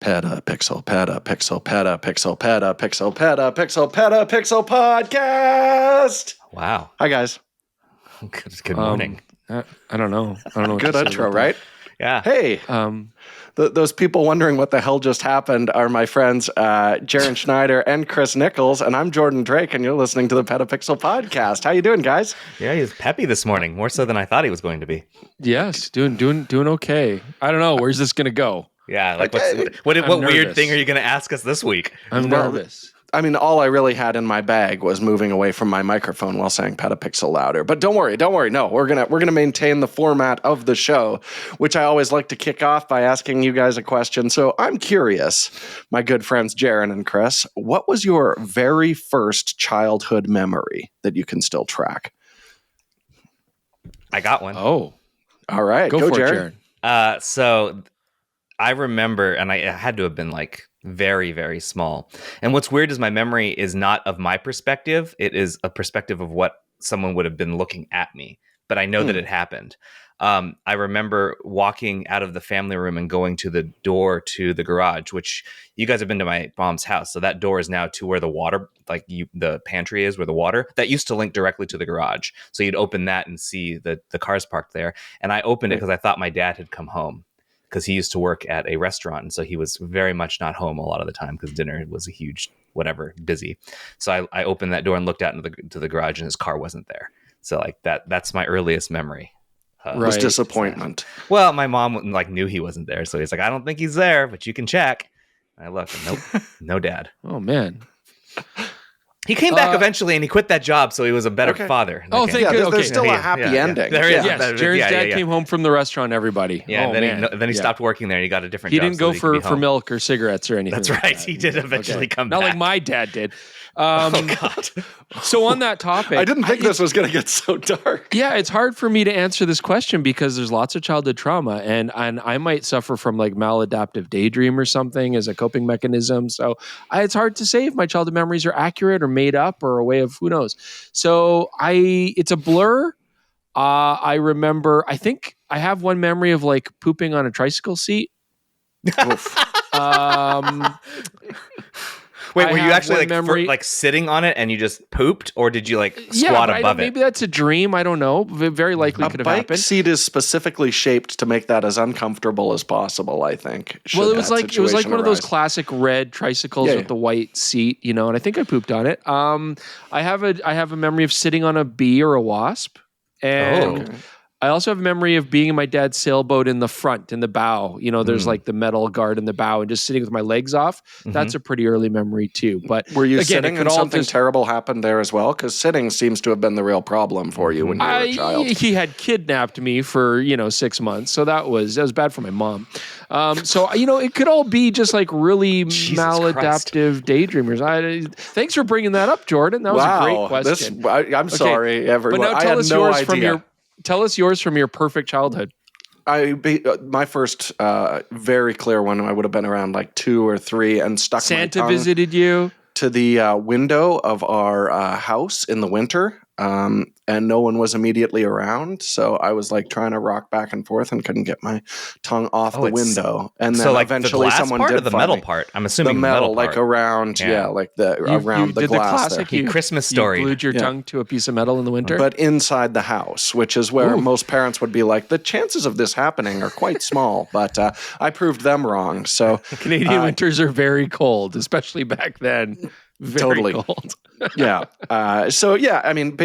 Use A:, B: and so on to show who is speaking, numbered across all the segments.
A: PetaPixel Podcast.
B: Wow.
A: Hi, guys.
B: Good morning.
C: I don't know.
A: Good intro, right?
B: Yeah.
A: Hey, those people wondering what the hell just happened are my friends Jaron Schneider and Chris Niccolls, and I'm Jordan Drake, and you're listening to the PetaPixel Podcast. How you doing, guys?
B: Yeah, he was peppy this morning, more so than I thought he was going to be.
C: Yes, doing okay. I don't know. Where's this going to go?
B: Yeah, like what weird thing are you going to ask us this week?
C: I'm nervous.
A: I mean, all I really had in my bag was moving away from my microphone while saying PetaPixel louder. But don't worry. No, we're gonna maintain the format of the show, which I always like to kick off by asking you guys a question. So I'm curious, my good friends Jaron and Chris, what was your very first childhood memory that you can still track?
B: I got one.
C: Oh,
A: all right,
C: go for it,
B: Jaron. So I remember, and I had to have been like very, very small. And what's weird is my memory is not of my perspective. It is a perspective of what someone would have been looking at me. But I know that it happened. I remember walking out of the family room and going to the door to the garage, which you guys have been to my mom's house. So that door is now to where the water, the pantry is, where the water, that used to link directly to the garage. So you'd open that and see the cars parked there. And I opened it because I thought my dad had come home, because he used to work at a restaurant. And so he was very much not home a lot of the time because dinner was a huge, busy. So I opened that door and looked out into the garage, and his car wasn't there. So that's my earliest memory.
A: Was disappointment.
B: Well, my mom knew he wasn't there. So he's like, I don't think he's there, but you can check. And I looked, and nope, no dad.
C: Oh, man.
B: He came back eventually, and he quit that job, so he was a better father.
C: Oh, thank God.
A: There's still a happy ending.
C: There is. Yes, Jaron's dad came home from the restaurant, everybody.
B: Yeah, and then he stopped working there, and he got a different job.
C: He didn't go for milk or cigarettes or anything.
B: That's right. He did eventually come back.
C: Not like my dad did.
B: Oh, God.
C: So on that topic,
A: I didn't think this was going to get so dark.
C: Yeah, it's hard for me to answer this question because there's lots of childhood trauma, and I might suffer from maladaptive daydream or something as a coping mechanism. So it's hard to say if my childhood memories are accurate or made up or a way of who knows. So it's a blur. I remember. I think I have one memory of pooping on a tricycle seat.
B: Wait, were you actually sitting on it and you just pooped, or did you squat above it?
C: Maybe that's a dream. I don't know. Very likely could have happened.
A: A bike seat is specifically shaped to make that as uncomfortable as possible, I think.
C: Well, it was like one of those classic red tricycles with the white seat, and I think I pooped on it. I have a memory of sitting on a bee or a wasp, and I also have a memory of being in my dad's sailboat in the front, in the bow. There's the metal guard in the bow, and just sitting with my legs off. Mm-hmm. That's a pretty early memory too. But
A: were you sitting and something terrible happened there as well? Because sitting seems to have been the real problem for you when you were a child.
C: He had kidnapped me for 6 months, so that was bad for my mom. So it could all be just really maladaptive daydreamers. Thanks for bringing that up, Jordan. That was a great question.
A: I'm sorry, everyone.
C: But now tell us yours from your. Tell us yours from your perfect childhood.
A: My first very clear one, I would have been around 2 or 3 and stuck
C: Santa
A: my tongue
C: visited you
A: to the window of our house in the winter, and no one was immediately around. So I was trying to rock back and forth and couldn't get my tongue off the window. And then eventually
B: the glass
A: someone
B: part
A: did
B: or the metal part? I'm assuming the metal part.
A: Around, around the glass.
C: The
B: Christmas story.
C: You glued your tongue to a piece of metal in the winter?
A: But inside the house, which is where most parents would be the chances of this happening are quite small. But I proved them wrong. So
C: Canadian winters are very cold, especially back then. Very cold.
A: Yeah.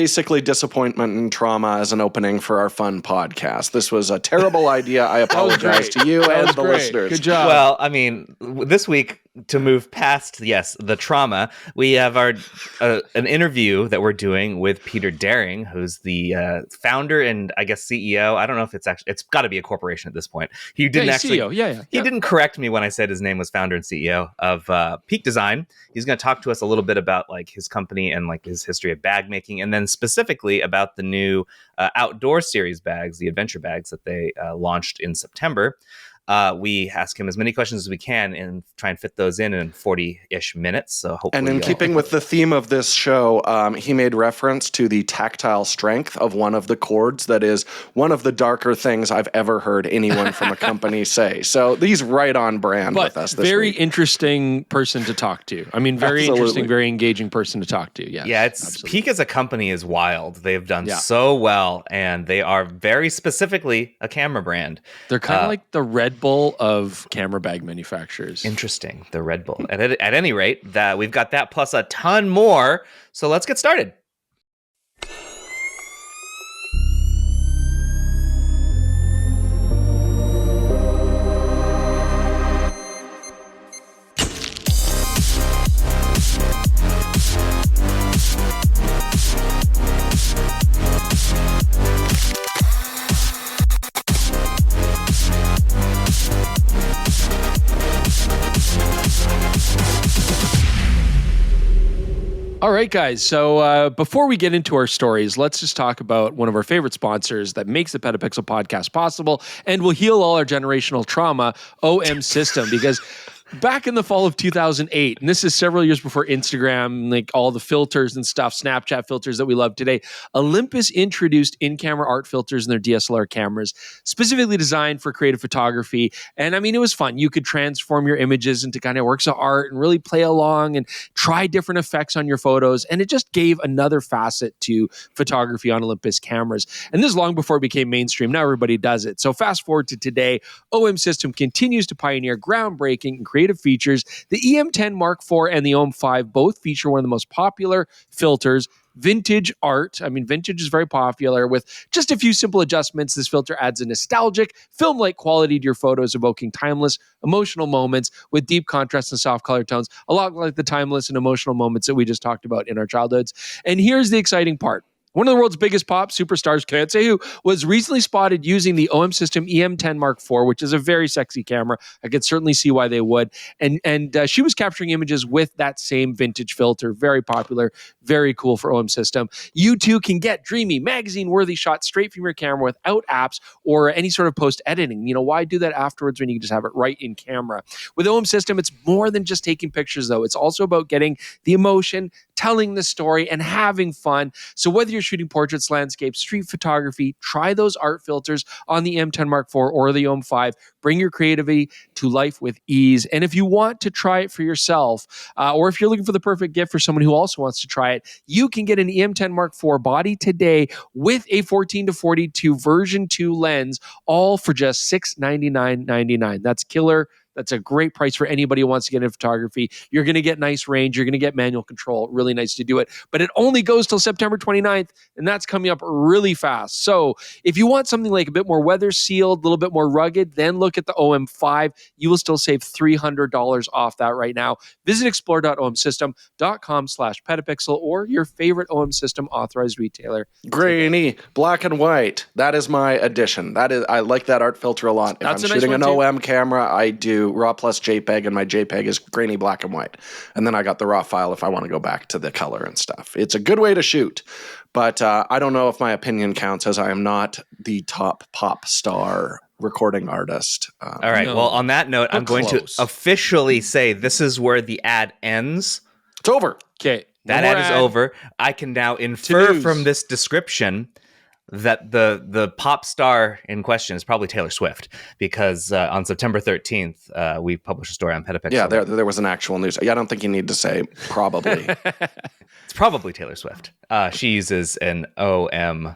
A: Basically disappointment and trauma as an opening for our fun podcast. This was a terrible idea. I apologize to you and the listeners.
C: Good job.
B: Well, this week, to move past, the trauma, we have an interview that we're doing with Peter Daring, who's the founder and I guess CEO. I don't know if it's got to be a corporation at this point. He didn't
C: CEO.
B: He didn't correct me when I said his name was founder and CEO of Peak Design. He's going to talk to us a little bit about his company and his history of bag making, and then specifically about the new outdoor series bags, the adventure bags that they launched in September. We ask him as many questions as we can and try and fit those in 40-ish minutes. So hopefully,
A: and in keeping with the theme of this show, he made reference to the tactile strength of one of the cords. That is one of the darker things I've ever heard anyone from a company say. So he's right on brand with us this
C: very
A: week.
C: interesting person to talk to. I mean, very interesting, very engaging person to talk to.
B: Yeah, Peak as a company is wild. They've done so well, and they are very specifically a camera brand.
C: They're kind of like the Red Bull of camera bag manufacturers.
B: Interesting, the Red Bull. At any rate, that we've got that plus a ton more. So let's get started.
C: All right, guys. So before we get into our stories, let's just talk about one of our favorite sponsors that makes the PetaPixel podcast possible and will heal all our generational trauma, OM System, because back in the fall of 2008, and this is several years before Instagram, like all the filters and stuff, Snapchat filters that we love today, Olympus introduced in-camera art filters in their DSLR cameras, specifically designed for creative photography. And I mean, it was fun. You could transform your images into kind of works of art and really play along and try different effects on your photos. And it just gave another facet to photography on Olympus cameras. And this is long before it became mainstream. Now everybody does it. So fast forward to today, OM System continues to pioneer groundbreaking and creative features. The EM10 Mark IV and the OM5 both feature one of the most popular filters, vintage art. I mean, vintage is very popular. With just a few simple adjustments, this filter adds a nostalgic, film-like quality to your photos, evoking timeless, emotional moments with deep contrast and soft color tones, a lot like the timeless and emotional moments that we just talked about in our childhoods. And here's the exciting part. One of the world's biggest pop superstars, can't say who, was recently spotted using the OM System EM10 Mark IV, which is a very sexy camera. I could certainly see why they would. And she was capturing images with that same vintage filter. Very popular, very cool for OM System. You too can get dreamy, magazine-worthy shots straight from your camera without apps or any sort of post-editing. You know, why do that afterwards when you can just have it right in camera? With OM System, it's more than just taking pictures, though. It's also about getting the emotion, telling the story, and having fun. So whether you're shooting portraits, landscapes, street photography, try those art filters on the M10 Mark IV or the OM5. Bring your creativity to life with ease. And if you want to try it for yourself, or if you're looking for the perfect gift for someone who also wants to try it, you can get an EM10 Mark IV body today with a 14-42 version 2 lens, all for just $699.99. That's killer. That's a great price for anybody who wants to get into photography. You're going to get nice range. You're going to get manual control. Really nice to do it. But it only goes till September 29th, and that's coming up really fast. So if you want something like a bit more weather sealed, a little bit more rugged, then look at the OM5. You will still save $300 off that right now. Visit explore.omsystem.com/petapixel or your favorite OM System authorized retailer.
A: Grainy, black and white. That is my addition. I like that art filter a lot. If I'm shooting an OM camera, I do RAW plus JPEG, and my JPEG is grainy black and white. And then I got the RAW file if I want to go back to the color and stuff. It's a good way to shoot, but I don't know if my opinion counts, as I am not the top pop star recording artist.
B: All right. Well, on that note, I'm going to officially say this is where the ad ends.
A: It's over.
C: Okay.
B: That ad is over. I can now infer from this description that the pop star in question is probably Taylor Swift, because on September 13th, we published a story on PetaPixel.
A: Yeah, there was an actual news. Yeah, I don't think you need to say probably.
B: It's probably Taylor Swift. She uses an OM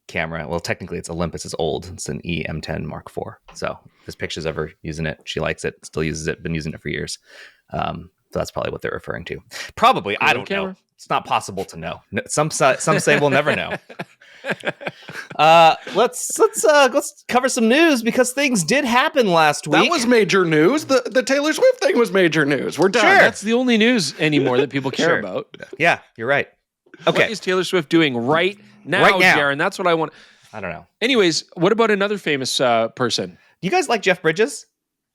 B: camera. Well, technically it's Olympus. It's old. It's an EM10 Mark IV. So there's pictures of her using it. She likes it, still uses it, been using it for years. So that's probably what they're referring to. Probably, I don't know. It's not possible to know. Some say we'll never know. Let's cover some news, because things did happen last week.
A: That was major news. The Taylor Swift thing was major news. We're done.
C: Sure. That's the only news anymore that people care about.
B: Yeah, you're right. Okay.
C: What is Taylor Swift doing right now, Jaron? That's what I want.
B: I don't know.
C: Anyways, what about another famous person?
B: Do you guys like Jeff Bridges?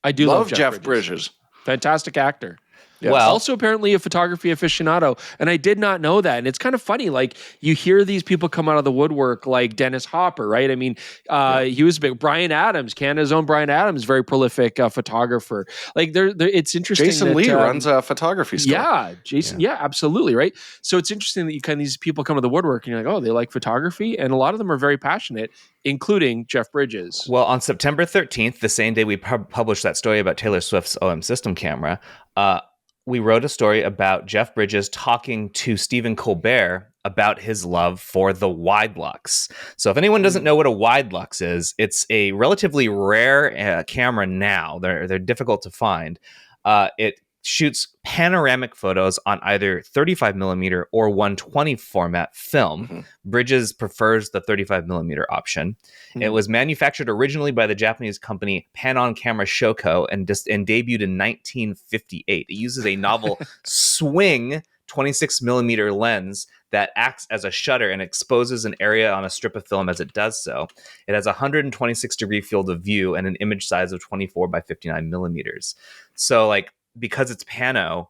C: I do
A: love Jeff Bridges.
C: Fantastic actor.
A: Yeah.
B: Well,
C: Also apparently a photography aficionado, and I did not know that. And it's kind of funny, like you hear these people come out of the woodwork, like Dennis Hopper, right? I mean, he was big. Brian Adams, Canada's own Brian Adams, very prolific photographer. Like it's interesting.
A: Jason Lee runs a photography store.
C: Yeah, Jason. Yeah, absolutely, right. So it's interesting that you kind of these people come to the woodwork, and you're like, oh, they like photography, and a lot of them are very passionate, including Jeff Bridges.
B: Well, on September 13th, the same day we published that story about Taylor Swift's OM system camera, we wrote a story about Jeff Bridges talking to Stephen Colbert about his love for the Widelux. So if anyone doesn't know what a Widelux is, it's a relatively rare camera now. They're difficult to find. It shoots panoramic photos on either 35 millimeter or 120 format film.
A: Mm-hmm.
B: Bridges prefers the 35 millimeter option.
C: Mm-hmm.
B: It was manufactured originally by the Japanese company Panon Camera Shoko and debuted in 1958. It uses a novel swing 26 millimeter lens that acts as a shutter and exposes an area on a strip of film as it does so. It has a 126 degree field of view and an image size of 24 by 59 millimeters. So like, because it's pano,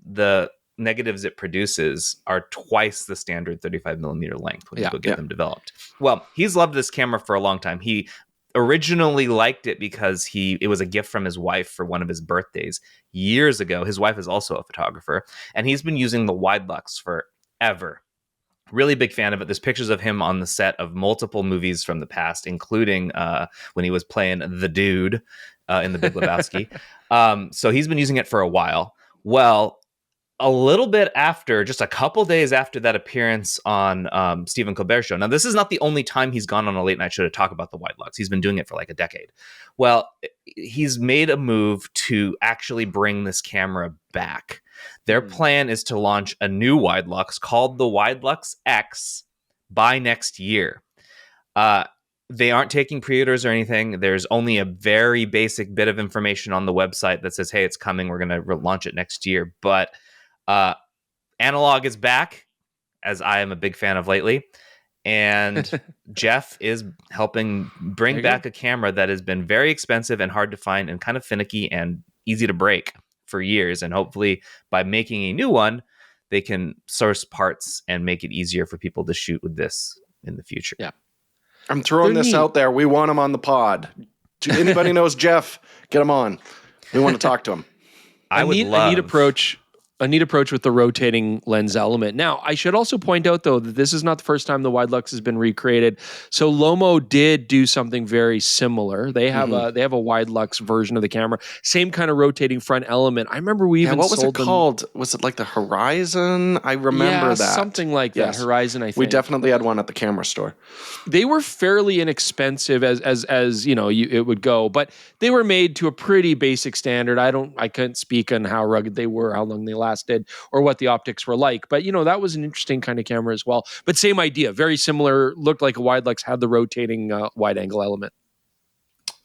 B: the negatives it produces are twice the standard 35 millimeter length when you go get them developed. Well, he's loved this camera for a long time. He originally liked it because it was a gift from his wife for one of his birthdays years ago. His wife is also a photographer, and he's been using the Widelux forever. Really big fan of it. There's pictures of him on the set of multiple movies from the past, including when he was playing the dude in The Big Lebowski. So he's been using it for a while. Well, a little bit after, just a couple days after that appearance on Stephen Colbert's show. Now, this is not the only time he's gone on a late night show to talk about the Widelux. He's been doing it for like a decade. Well, he's made a move to actually bring this camera back. Their plan is to launch a new Widelux called the Widelux X by next year. They aren't taking pre-orders or anything. There's only a very basic bit of information on the website that says, hey, it's coming. We're going to launch it next year. But analog is back, as I am a big fan of lately. And Jeff is helping bring back a camera that has been very expensive and hard to find and kind of finicky and easy to break for years. And hopefully by making a new one, they can source parts and make it easier for people to shoot with this in the future.
C: Yeah.
A: I'm throwing this out there. We want him on the pod. Anybody knows Jeff? Get him on. We want to talk to him.
B: A
C: neat approach with the rotating lens element. Now, I should also point out, though, that this is not the first time the Widelux has been recreated. So Lomo did do something very similar. They have a Widelux version of the camera, same kind of rotating front element. I remember we even
A: what was
C: sold
A: it called? Was it like the Horizon? I remember that.
C: Something like that. Horizon, I think. We
A: definitely had one at the camera store.
C: They were fairly inexpensive as you know, it would go, but they were made to a pretty basic standard. I couldn't speak on how rugged they were, how long they lasted, or what the optics were like. But, you know, that was an interesting kind of camera as well. But same idea, very similar, looked like a Widelux, had the rotating wide angle element.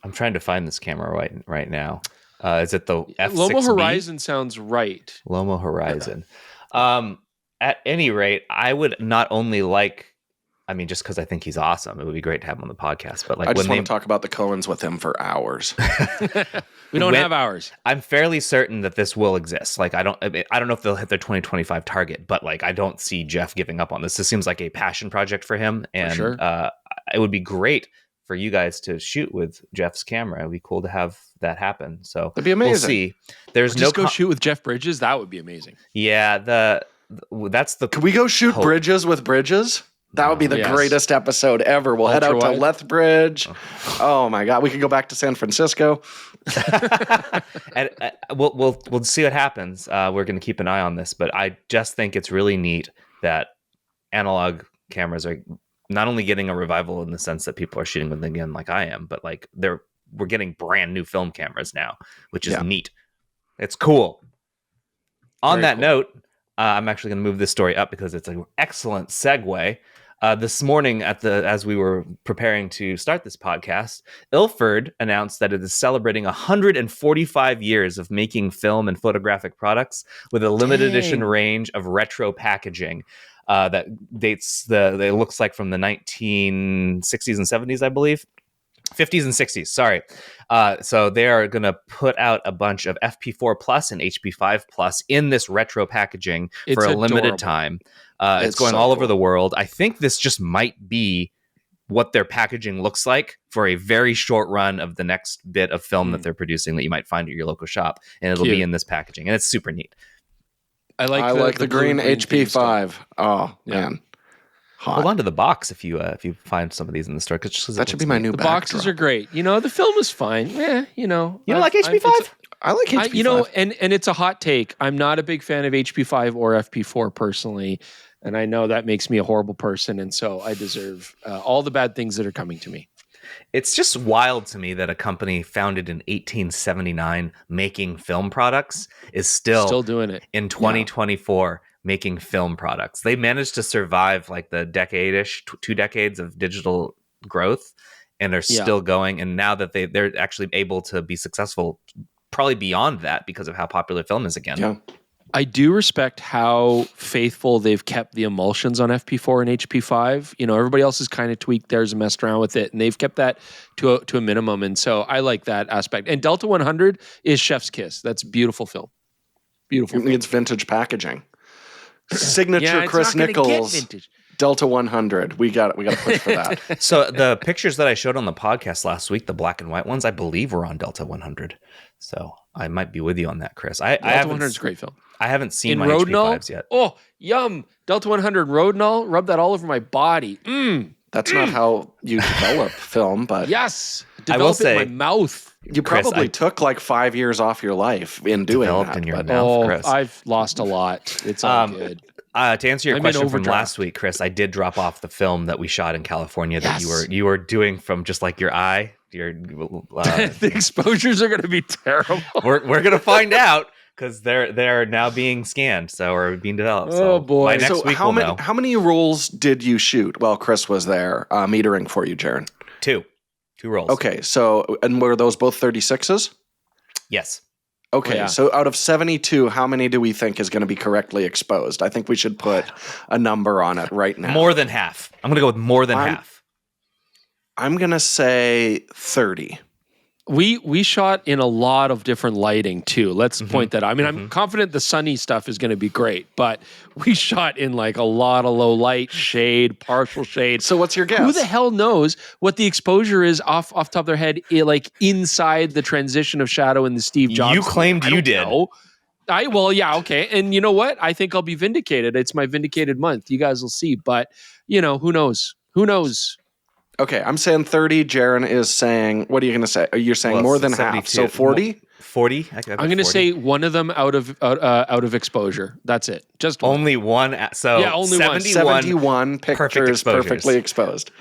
C: I'm
B: trying to find this camera right now. Is it the F6B?
C: Lomo Horizon sounds right.
B: Lomo Horizon. At any rate, I would not only just because I think he's awesome, it would be great to have him on the podcast. But
A: I just want to talk about the Coens with him for hours.
C: We don't have hours.
B: I'm fairly certain that this will exist. Like, I don't know if they'll hit their 2025 target, but like, I don't see Jeff giving up on this. This seems like a passion project for him, and it would be great for you guys to shoot with Jeff's camera. It'd be cool to have that happen. So
A: it'd be amazing.
B: We'll see. There's
C: just go shoot with Jeff Bridges. That would be amazing.
B: Yeah,
A: Can we go shoot Bridges with Bridges? That would be the greatest episode ever. We'll head out to Lethbridge. Oh my God. We could go back to San Francisco.
B: And we'll see what happens. We're going to keep an eye on this, but I just think it's really neat that analog cameras are not only getting a revival in the sense that people are shooting with them again, like I am, but like we're getting brand new film cameras now, which is neat. It's cool. On that note, I'm actually going to move this story up because it's an excellent segue. This morning, as we were preparing to start this podcast, Ilford announced that it is celebrating 145 years of making film and photographic products with a limited edition range of retro packaging that dates it looks like from the 1960s and 70s, I believe. 50s and 60s. Sorry. So they are going to put out a bunch of FP4 Plus and HP5 Plus in this retro packaging for a limited time. It's going all over the world. I think this just might be what their packaging looks like for a very short run of the next bit of film that they're producing that you might find at your local shop. And it'll be in this packaging. And it's super neat.
A: I like the green HP5. Oh, man. Hot.
B: Hold on to the box if you find some of these in the store.
A: That should be my new backdrop.
C: The boxes are great. The film is fine.
B: You don't like HP5?
A: I like HP5.
C: And it's a hot take. I'm not a big fan of HP5 or FP4 personally, and I know that makes me a horrible person, and so I deserve all the bad things that are coming to me.
B: It's just wild to me that a company founded in 1879 making film products is still doing it in 2024. Making film products. They managed to survive like the decade-ish, 2 decades of digital growth, and are still going. And now that they're actually able to be successful, probably beyond that because of how popular film is again.
A: Yeah.
C: I do respect how faithful they've kept the emulsions on FP4 and HP5. Everybody else has kind of tweaked theirs and messed around with it, and they've kept that to a minimum. And so I like that aspect. And Delta 100 is chef's kiss. That's beautiful film. Beautiful.
A: It's vintage packaging. Signature Chris Niccolls Delta 100. We got to push for that.
B: So the pictures that I showed on the podcast last week, the black and white ones, I believe were on Delta 100. So I might be with you on that, Chris.
C: Delta 100 is a great film.
B: I haven't seen my
C: Rodinal
B: HP5s yet.
C: Oh, yum! Delta 100 Rodinal. Rub that all over my body.
A: That's not how you develop film, but
C: yes,
B: I will say,
C: in my mouth.
A: You probably took like 5 years off your life in doing that.
B: In your mouth, Chris.
C: I've lost a lot. It's all good.
B: To answer your question from last week, Chris, I did drop off the film that we shot in California that you were doing from just like your eye.
C: The exposures are going to be terrible.
B: We're going to find out because they're now being scanned, or being developed.
C: Oh boy!
B: By next week
A: how many rolls did you shoot while Chris was there metering for you, Jaron?
B: 2 rolls.
A: Okay, and were those both 36s?
B: Yes.
A: Okay, so out of 72, how many do we think is going to be correctly exposed? I think we should put a number on it right now.
B: More than half. I'm going to go with more than half.
A: I'm going to say 30.
C: We shot in a lot of different lighting too. Let's point that out. I mean, I'm confident the sunny stuff is going to be great, but we shot in like a lot of low light, shade, partial shade.
A: So what's your guess?
C: Who the hell knows what the exposure is off top of their head, like inside the transition of shadow in the Steve Jobs?
B: You claimed you did.
C: Okay. And you know what? I think I'll be vindicated. It's my vindicated month. You guys will see. But, who knows? Who knows?
A: Okay, I'm saying 30. Jaron is saying, what are you going to say? You're saying more than 72. Half. So 40?
B: 40?
C: I'm going to say one of them out of exposure. That's it. Just one.
B: Only one. So yeah, only
A: 71 pictures perfectly exposed.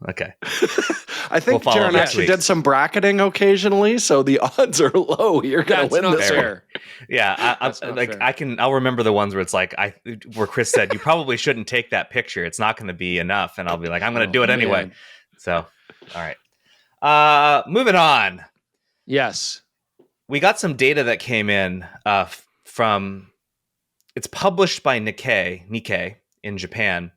B: Okay.
A: I think Jaron actually did some bracketing occasionally, so the odds are low. You're going to win this
C: fair.
B: Yeah, I'll remember the ones where it's like where Chris said you probably shouldn't take that picture. It's not going to be enough, and I'll be like, I'm going to do it anyway. Man. So, all right. Moving on.
C: Yes,
B: we got some data that came in from. It's published by Nikkei in Japan.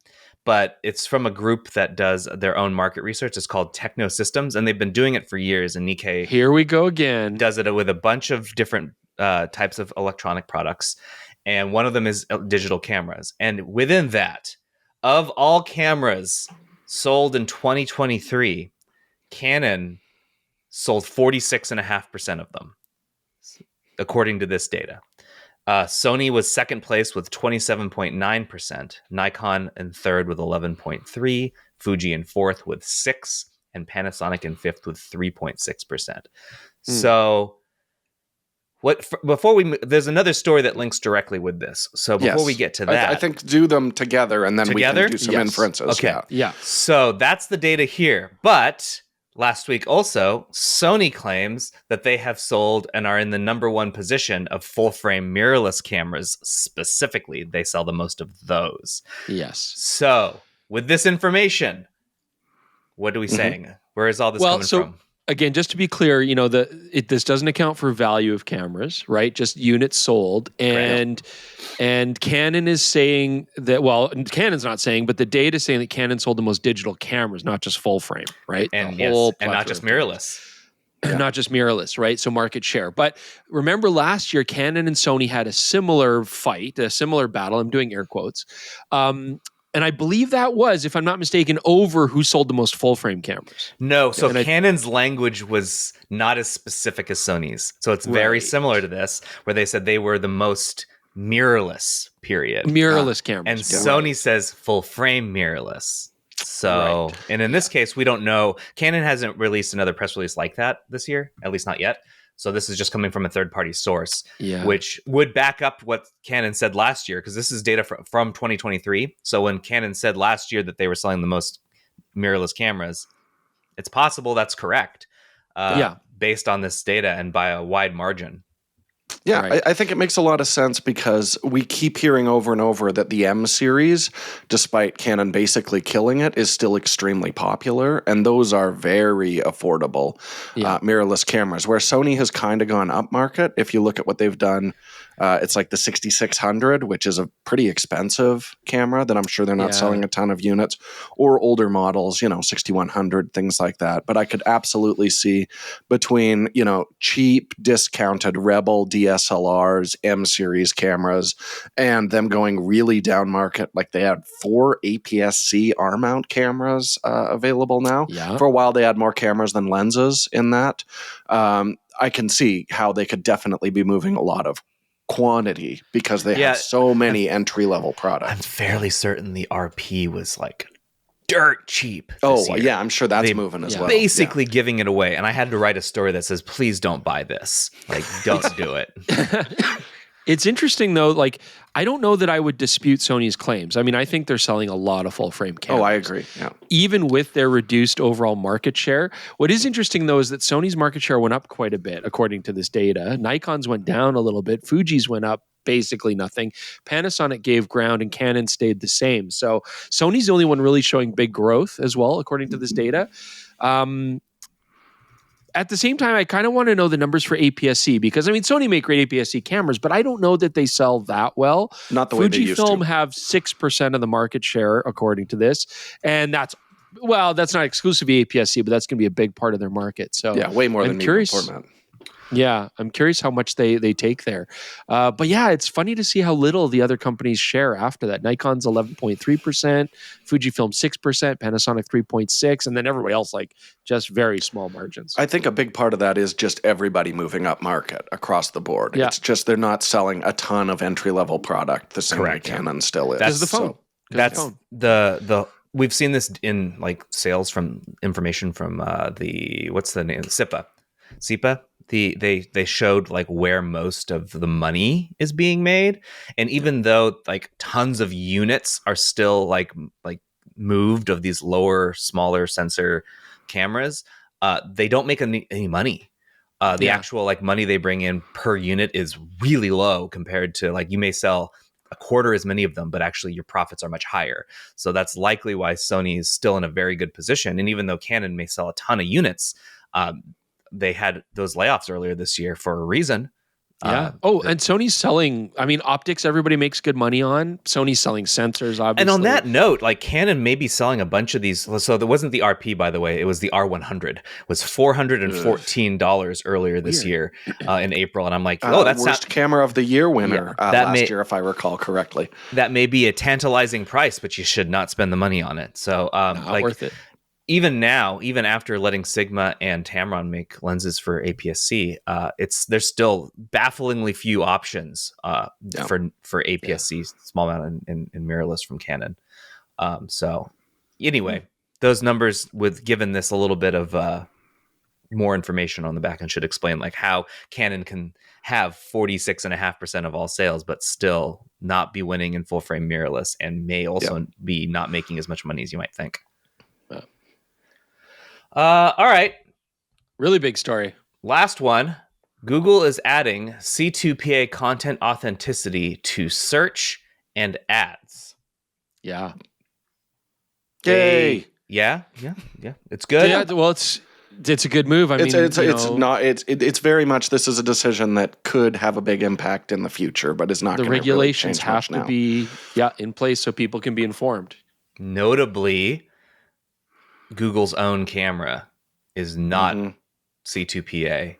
B: But it's from a group that does their own market research. It's called Techno Systems, and they've been doing it for years. And Nikkei,
C: here we go again,
B: does it with a bunch of different types of electronic products, and one of them is digital cameras. And within that, of all cameras sold in 2023, Canon sold 46.5% of them, according to this data. Sony was second place with 27.9%, Nikon in third with 11.3%, Fuji in fourth with 6%, and Panasonic in fifth with 3.6%. So, there's another story that links directly with this. So before we get to that,
A: I think do them together, and then we can do some inferences.
B: Okay,
C: yeah.
B: So that's the data here, but. Last week also, Sony claims that they have sold and are in the number 1 position of full-frame mirrorless cameras. Specifically, they sell the most of those.
C: Yes.
B: So, with this information, what are we saying? Where is all this coming from?
C: again, just to be clear, this doesn't account for value of cameras, right? Just units sold. And Canon is saying that, well, Canon's not saying, but the data is saying that Canon sold the most digital cameras, not just full frame, right?
B: And
C: the whole
B: and not just mirrorless.
C: Not just mirrorless, right? So market share. But remember last year, Canon and Sony had a similar fight, a similar battle. I'm doing air quotes. And I believe that was, if I'm not mistaken, over who sold the most full frame cameras.
B: No, so Canon's language was not as specific as Sony's. So it's very similar to this, where they said they were the most mirrorless, period.
C: Mirrorless cameras.
B: And Sony says full frame mirrorless. So, and in this case, we don't know. Canon hasn't released another press release like that this year, at least not yet. So this is just coming from a third-party source, which would back up what Canon said last year, because this is data from 2023. So when Canon said last year that they were selling the most mirrorless cameras, it's possible that's correct, based on this data and by a wide margin.
A: Yeah,
C: Right.
A: I think it makes a lot of sense because we keep hearing over and over that the M series, despite Canon basically killing it, is still extremely popular. And those are very affordable mirrorless cameras, where Sony has kind of gone up market. If you look at what they've done, it's like the 6600, which is a pretty expensive camera that I'm sure they're not selling a ton of units, or older models, 6100, things like that. But I could absolutely see between, cheap, discounted Rebel DSLRs, M series cameras, and them going really down market. Like they had 4 APS-C R-mount cameras available now.
C: Yeah.
A: For a while, they had more cameras than lenses in that. I can see how they could definitely be moving a lot of quantity because they have so many entry-level products.
B: I'm fairly certain the RP was like dirt cheap.
A: I'm sure that's moving as well.
B: Basically giving it away. And I had to write a story that says, please don't buy this. Like, don't do it.
C: It's interesting, though. Like, I don't know that I would dispute Sony's claims. I mean, I think they're selling a lot of full frame cameras.
A: Oh, I agree. Yeah.
C: Even with their reduced overall market share. What is interesting, though, is that Sony's market share went up quite a bit, according to this data. Nikon's went down a little bit. Fuji's went up basically nothing. Panasonic gave ground and Canon stayed the same. So Sony's the only one really showing big growth as well, according to this data. At the same time, I kind of want to know the numbers for APS-C because, I mean, Sony make great APS-C cameras, but I don't know that they sell that well.
A: Not the way they used to.
C: Fujifilm have 6% of the market share, according to this. And that's not exclusive to APS-C, but that's going to be a big part of their market. So
A: yeah, way more
C: I'm
A: than
C: curious.
A: medium format.
C: Yeah, I'm curious how much they take there. But yeah, it's funny to see how little the other companies share after that. Nikon's 11.3%, Fujifilm 6%, Panasonic 3.6%, and then everybody else like just very small margins.
A: I think a big part of that is just everybody moving up market across the board.
C: Yeah.
A: It's just they're not selling a ton of entry-level product the same way Canon still is.
B: That's
C: the phone.
B: That's the we've seen this in like sales from information from what's the name? SIPA. They showed like where most of the money is being made, and even though like tons of units are still like moved of these lower, smaller sensor cameras, they don't make any money. The actual like money they bring in per unit is really low compared to like you may sell a quarter as many of them, but actually your profits are much higher. So that's likely why Sony is still in a very good position. And even though Canon may sell a ton of units, they had those layoffs earlier this year for a reason.
C: Yeah. And Sony's selling, I mean, optics, everybody makes good money on. Sony's selling sensors, obviously.
B: And on that note, like Canon may be selling a bunch of these. So there wasn't the RP, by the way. It was the R100. It was $414 earlier this year in April. And I'm like, that's
A: worst camera of the year winner last year, if I recall correctly.
B: That may be a tantalizing price, but you should not spend the money on it. So
C: not worth it.
B: Even now, even after letting Sigma and Tamron make lenses for APS-C, there's still bafflingly few options for APS-C small mount and mirrorless from Canon. So anyway, those numbers with given this a little bit of more information on the back end should explain like how Canon can have 46.5% of all sales, but still not be winning in full frame mirrorless and may also be not making as much money as you might think. All right.
C: Really big story.
B: Last one. Google is adding C2PA content authenticity to search and ads.
C: Yeah.
A: Yay.
B: Yeah. It's good.
C: Yeah, well, It's a good move. I mean,
A: it's very much, this is a decision that could have a big impact in the future, but is not
C: the
A: going to
C: regulations
A: really change
C: have to be in place so people can be informed.
B: Notably, Google's own camera is not C2PA.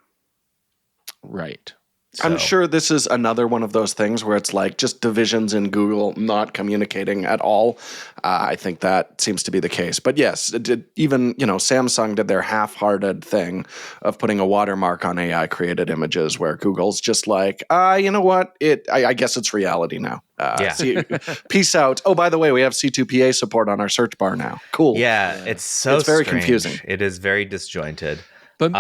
C: Right.
A: So. I'm sure this is another one of those things where it's like just divisions in Google not communicating at all. I think that seems to be the case. But yes, even Samsung did their half-hearted thing of putting a watermark on AI created images, where Google's just like, you know what? I guess it's reality now. Peace out. Oh, by the way, we have C2PA support on our search bar now. Cool.
B: Yeah, it's very confusing. It is very disjointed.
C: But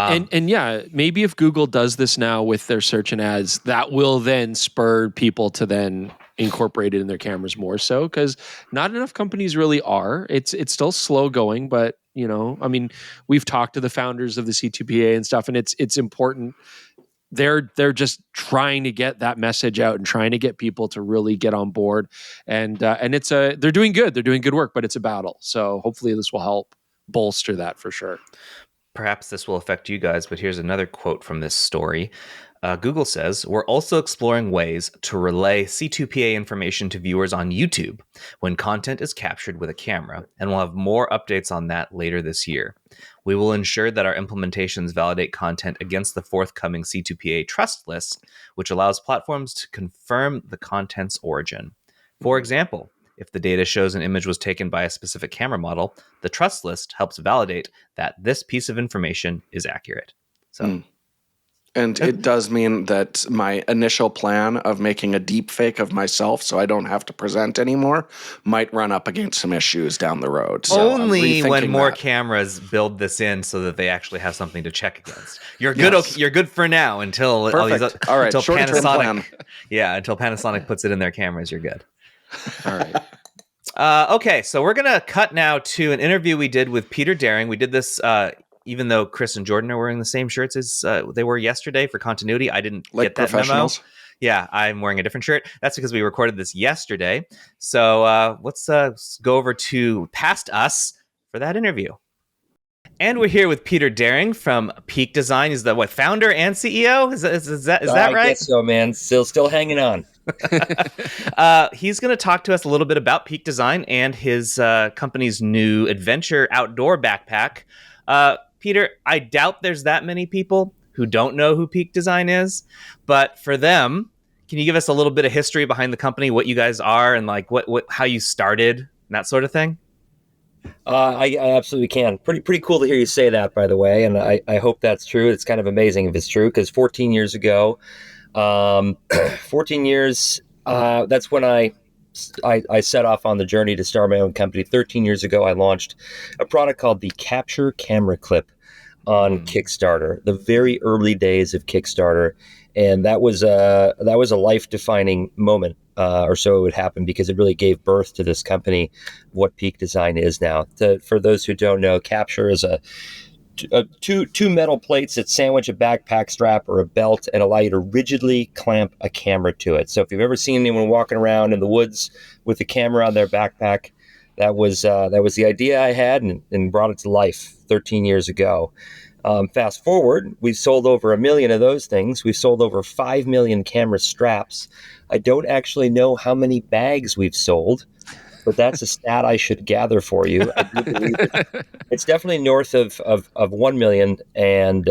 C: maybe if Google does this now with their search and ads, that will then spur people to then incorporate it in their cameras more so, because not enough companies really are. It's still slow going, but I mean, we've talked to the founders of the C2PA and stuff, and it's important. They're just trying to get that message out and trying to get people to really get on board, and they're doing good. They're doing good work, but it's a battle. So hopefully this will help bolster that for sure.
B: Perhaps this will affect you guys, but here's another quote from this story. Google says, "We're also exploring ways to relay C2PA information to viewers on YouTube when content is captured with a camera, and we'll have more updates on that later this year. We will ensure that our implementations validate content against the forthcoming C2PA trust list, which allows platforms to confirm the content's origin. For example, if the data shows an image was taken by a specific camera model, the trust list helps validate that this piece of information is accurate." So,
A: And it does mean that my initial plan of making a deep fake of myself so I don't have to present anymore might run up against some issues down the road. So
B: only when more cameras build this in so that they actually have something to check against. You're good.
A: Yes.
B: You're good for now until
A: all right.
B: Until
A: Short-term plan.
B: Until Panasonic puts it in their cameras. You're good.
C: All right.
B: Okay, so we're going to cut now to an interview we did with Peter Daring. We did this even though Chris and Jordan are wearing the same shirts as they were yesterday for continuity. I didn't get that memo. Yeah, I'm wearing a different shirt. That's because we recorded this yesterday. So let's go over to Past Us for that interview. And we're here with Peter Daring from Peak Design. He's the founder and CEO? Is that right?
D: I guess so, man. Still hanging on.
B: He's going to talk to us a little bit about Peak Design and his company's new adventure outdoor backpack. Peter, I doubt there's that many people who don't know who Peak Design is, but for them, can you give us a little bit of history behind the company, what you guys are, and like how you started, and that sort of thing?
D: I absolutely can. Pretty cool to hear you say that, by the way, and I hope that's true. It's kind of amazing if it's true, because 14 years ago, 14 years, that's when I set off on the journey to start my own company. 13 years ago, I launched a product called the Capture Camera Clip on Kickstarter, the very early days of Kickstarter. And that was a life-defining moment, or so it would happen, because it really gave birth to this company, what Peak Design is now. For those who don't know, Capture is two metal plates that sandwich a backpack strap or a belt and allow you to rigidly clamp a camera to it. So if you've ever seen anyone walking around in the woods with a camera on their backpack, that was the idea I had and brought it to life 13 years ago. Fast forward, we've sold over 1 million of those things. We've sold over 5 million camera straps. I don't actually know how many bags we've sold, but that's a stat I should gather for you. I do believe it's definitely north of 1 million, and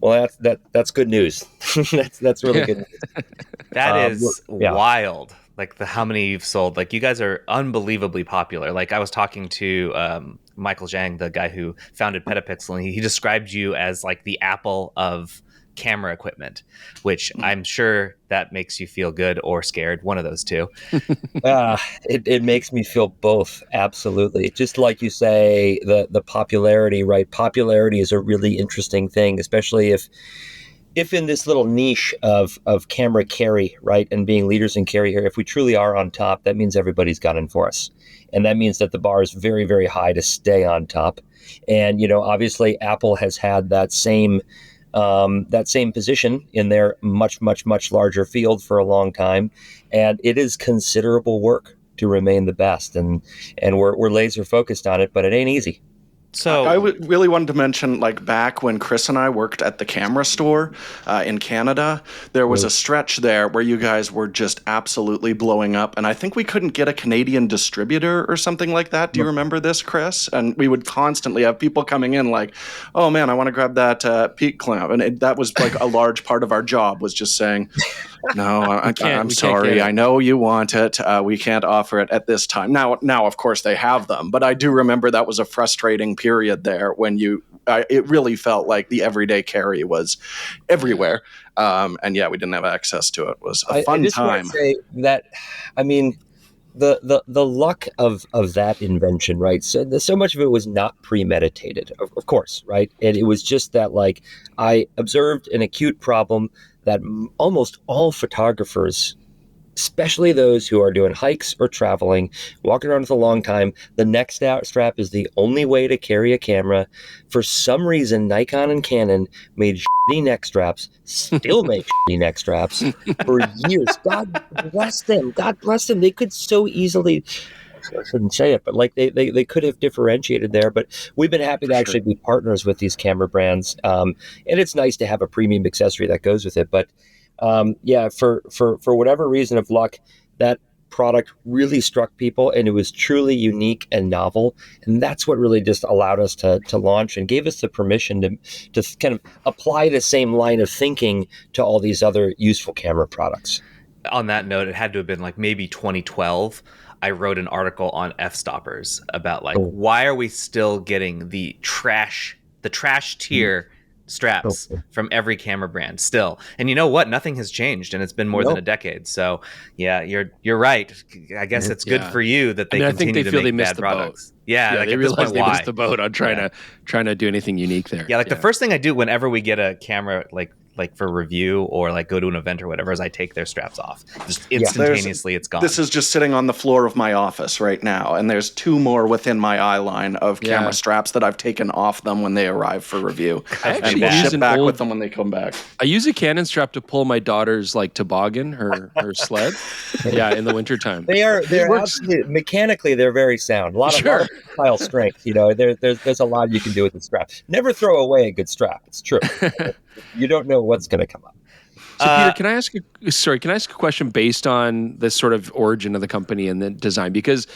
D: well, that's good news. that's really good news.
B: That is wild. Like how many you've sold. Like you guys are unbelievably popular. Like I was talking to Michael Zhang, the guy who founded PetaPixel, and he described you as like the Apple of camera equipment, which I'm sure that makes you feel good or scared, one of those two.
D: It makes me feel both, absolutely. Just like you say, the popularity, right? Popularity is a really interesting thing, especially if in this little niche of camera carry, right, and being leaders in carry here, if we truly are on top, that means everybody's gunning for us. And that means that the bar is very, very high to stay on top. And, obviously Apple has had that same position in their much, much, much larger field for a long time. And it is considerable work to remain the best. And we're laser focused on it, but it ain't easy.
B: So
A: I really wanted to mention, like, back when Chris and I worked at the camera store in Canada, there was a stretch there where you guys were just absolutely blowing up. And I think we couldn't get a Canadian distributor or something like that. Do you remember this, Chris? And we would constantly have people coming in like, oh, man, I want to grab that peak clamp. And that was like a large part of our job, was just saying, no, I'm sorry. I know you want it. We can't offer it at this time. Now, of course, they have them. But I do remember that was a frustrating period there when it really felt like the everyday carry was everywhere. And yeah, we didn't have access to it. It was a fun
D: I just
A: time.
D: want to say that, I mean, the luck of that invention, right? So much of it was not premeditated, of course, right? And it was just that, like, I observed an acute problem that almost all photographers, especially those who are doing hikes or traveling, walking around with a long time, the neck strap is the only way to carry a camera. For some reason, Nikon and Canon made shitty neck straps, still make shitty neck straps for years. God bless them. God bless them. They could so easily, I shouldn't say it, but like they could have differentiated there. But we've been happy to actually be partners with these camera brands. And it's nice to have a premium accessory that goes with it. But for whatever reason of luck, that product really struck people, and it was truly unique and novel. And that's what really just allowed us to launch and gave us the permission to kind of apply the same line of thinking to all these other useful camera products.
B: On that note, it had to have been like maybe 2012. I wrote an article on f-stoppers about like, why are we still getting the trash tier straps from every camera brand still? And you know what? Nothing has changed, and it's been more than a decade. So yeah, you're right. I guess it's good for you that they continue to make bad products. Yeah, like
C: they realized they missed the boat on trying to do anything unique there.
B: Yeah, like the first thing I do whenever we get a camera like for review or like go to an event or whatever is I take their straps off. Just instantaneously, it's gone.
A: This is just sitting on the floor of my office right now, and there's 2 more within my eye line of camera straps that I've taken off them when they arrive for review.
C: I actually
A: and ship back with them when they come back.
C: I use a Canon strap to pull my daughter's like toboggan, her sled. In the wintertime.
D: They're absolutely, mechanically they're very sound. A lot of tactile strength. You know, there's a lot you can do with the strap. Never throw away a good strap. It's true. You don't know what's going to come up.
C: So Peter, can I ask a question based on this sort of origin of the company and the design? Because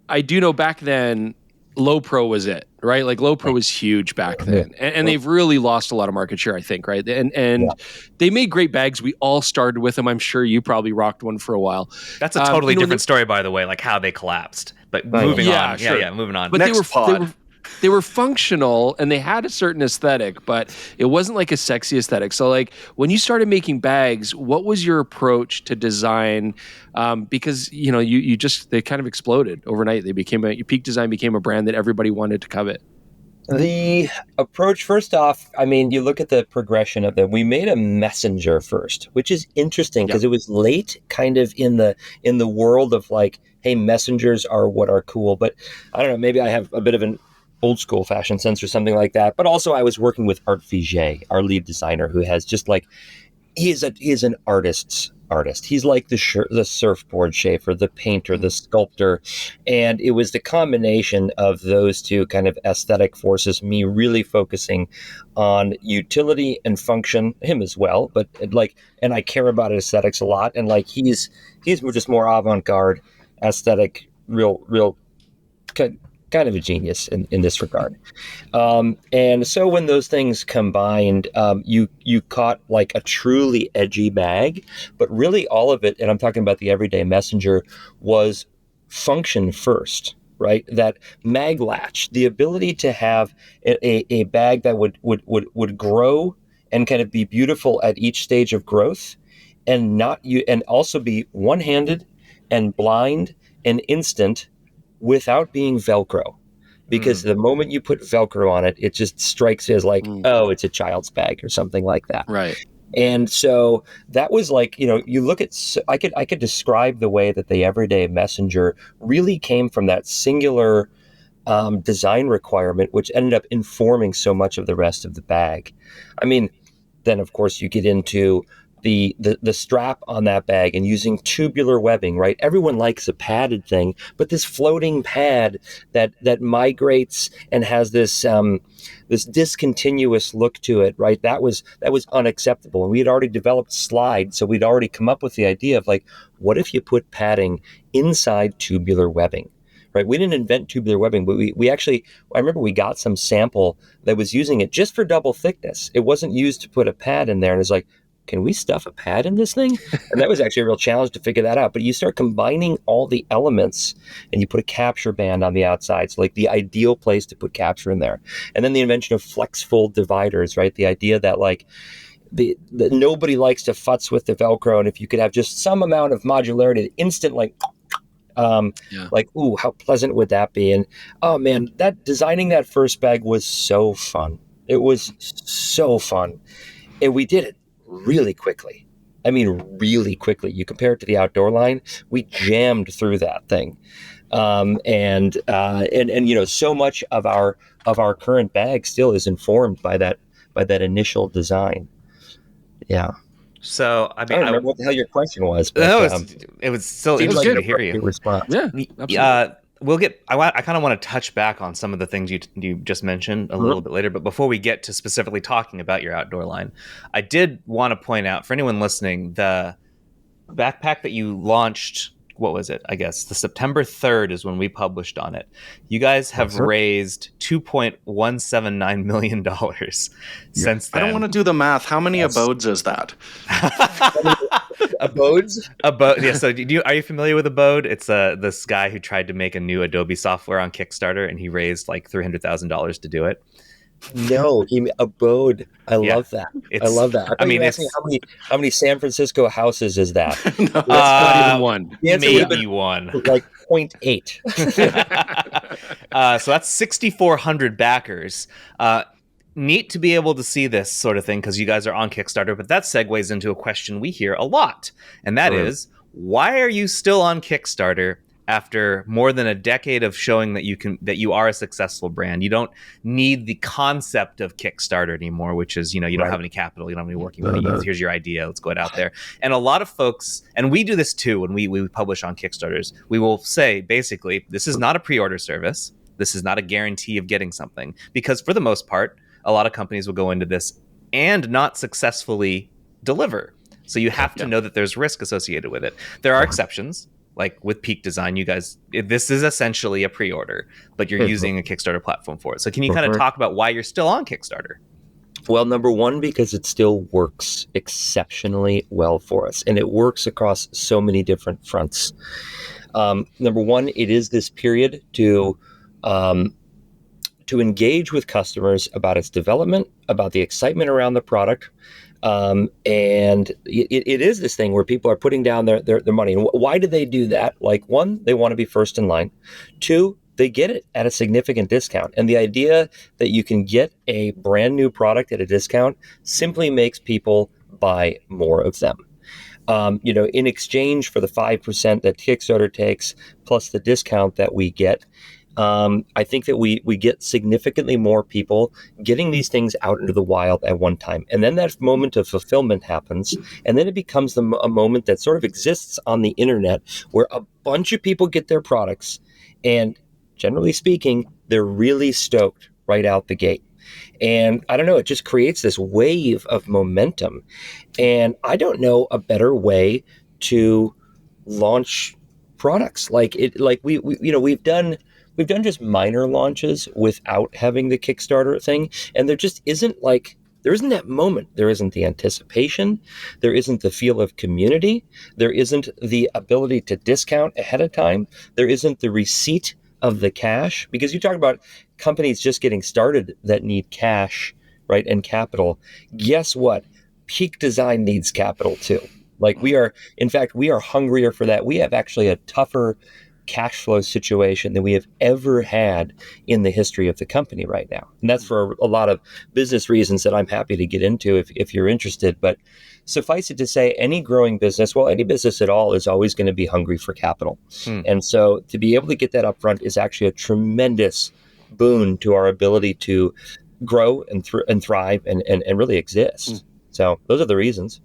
C: I do know back then, low pro was it, right? Like low pro was huge back then, and they've really lost a lot of market share, I think, right? And they made great bags. We all started with them. I'm sure you probably rocked one for a while.
B: That's a totally different story, by the way, like how they collapsed. But moving on, moving on.
C: But they were functional and they had a certain aesthetic, but it wasn't like a sexy aesthetic. So like when you started making bags, what was your approach to design? Because they kind of exploded overnight. Peak Design became a brand that everybody wanted to covet.
D: The approach, first off, I mean, you look at the progression of them. We made a messenger first, which is interesting because it was late kind of in the world of like, hey, messengers are what are cool. But I don't know, maybe I have a bit of an old school fashion sense or something like that. But also I was working with Art Viget, our lead designer, who has just like, he is an artist. He's like the surfboard shaper, the painter, the sculptor. And it was the combination of those two kind of aesthetic forces, me really focusing on utility and function, him as well. But and I care about aesthetics a lot. And like, he's just more avant-garde aesthetic, real kind of a genius in this regard. And so when those things combined, you caught like a truly edgy bag, but really all of it, and I'm talking about the everyday messenger, was function first, right? That mag latch, the ability to have a bag that would grow and kind of be beautiful at each stage of growth, and also be one-handed and blind and instant without being Velcro. Because the moment you put Velcro on it, it just strikes as like, oh, it's a child's bag or something like that.
C: Right.
D: And so that was like, you look at, I could describe the way that the everyday messenger really came from that singular design requirement, which ended up informing so much of the rest of the bag. I mean, then of course you get into the strap on that bag and using tubular webbing, right? Everyone likes a padded thing, but this floating pad that migrates and has this this discontinuous look to it, right? That was unacceptable. And we had already developed slides, so we'd already come up with the idea of like, what if you put padding inside tubular webbing? Right? We didn't invent tubular webbing, but we actually, I remember we got some sample that was using it just for double thickness. It wasn't used to put a pad in there. And it's like, can we stuff a pad in this thing? And that was actually a real challenge to figure that out. But you start combining all the elements and you put a capture band on the outside. So like the ideal place to put capture in there. And then the invention of flex fold dividers, right? The idea that like that nobody likes to futz with the Velcro. And if you could have just some amount of modularity, instant like, like, ooh, how pleasant would that be? And oh man, that designing that first bag was so fun. It was so fun. And we did it really quickly. I mean, really quickly. You compare it to the outdoor line, we jammed through that thing. And you know, so much of our current bag still is informed by that initial design. Yeah.
B: So I mean,
D: I don't remember what the hell your question was. But,
B: it was still
C: it was
B: interesting
C: good.
B: to hear you.
D: Response.
C: Yeah, absolutely.
B: We'll get. I kind of want to touch back on some of the things you just mentioned a little bit later. But before we get to specifically talking about your outdoor line, I did want to point out for anyone listening, the backpack that you launched. What was it? I guess the September 3rd is when we published on it. You guys have raised $2.179 million since then.
A: I don't want to do the math. How many abodes is that?
D: Abodes?
B: Abode. Yeah. So, are you familiar with Abode? It's this guy who tried to make a new Adobe software on Kickstarter, and he raised like $300,000 to do it.
D: No, Abode. I love that. I love that. I mean, it's how many San Francisco houses is that?
C: No, that's not even one.
B: Maybe one.
D: Like 0.8.
B: So that's 6,400 backers. Neat to be able to see this sort of thing because you guys are on Kickstarter, but that segues into a question we hear a lot, and that is, why are you still on Kickstarter after more than a decade of showing that you are a successful brand? You don't need the concept of Kickstarter anymore, which is, you know, you don't have any capital, you don't have any working money. Here's your idea, let's go out there. And a lot of folks, and we do this too when we publish on Kickstarters, we will say basically, this is not a pre-order service. This is not a guarantee of getting something, because for the most part, a lot of companies will go into this and not successfully deliver. So you have to know that there's risk associated with it. There are exceptions. Like with Peak Design, you guys, this is essentially a pre-order, but you're using a Kickstarter platform for it. So can you kind of talk about why you're still on Kickstarter?
D: Well, number one, because it still works exceptionally well for us, and it works across so many different fronts. Number one, it is this period to engage with customers about its development, about the excitement around the product. And it is this thing where people are putting down their money. And why do they do that? Like, one, they want to be first in line. Two, they get it at a significant discount. And the idea that you can get a brand new product at a discount simply makes people buy more of them. You know, in exchange for the 5% that Kickstarter takes, plus the discount that we get, I think that we get significantly more people getting these things out into the wild at one time. And then that moment of fulfillment happens. And then it becomes a moment that sort of exists on the internet where a bunch of people get their products. And generally speaking, they're really stoked right out the gate. And I don't know, it just creates this wave of momentum. And I don't know a better way to launch products. We've done just minor launches without having the Kickstarter thing. And there just isn't that moment. There isn't the anticipation. There isn't the feel of community. There isn't the ability to discount ahead of time. There isn't the receipt of the cash. Because you talk about companies just getting started that need cash, right, and capital. Guess what? Peak Design needs capital too. Like we are hungrier for that. We have actually a tougher cash flow situation than we have ever had in the history of the company right now. And that's for a lot of business reasons that I'm happy to get into if you're interested. But suffice it to say, any growing business, well, any business at all is always going to be hungry for capital. And so to be able to get that upfront is actually a tremendous boon to our ability to grow and thrive and really exist. So those are the reasons.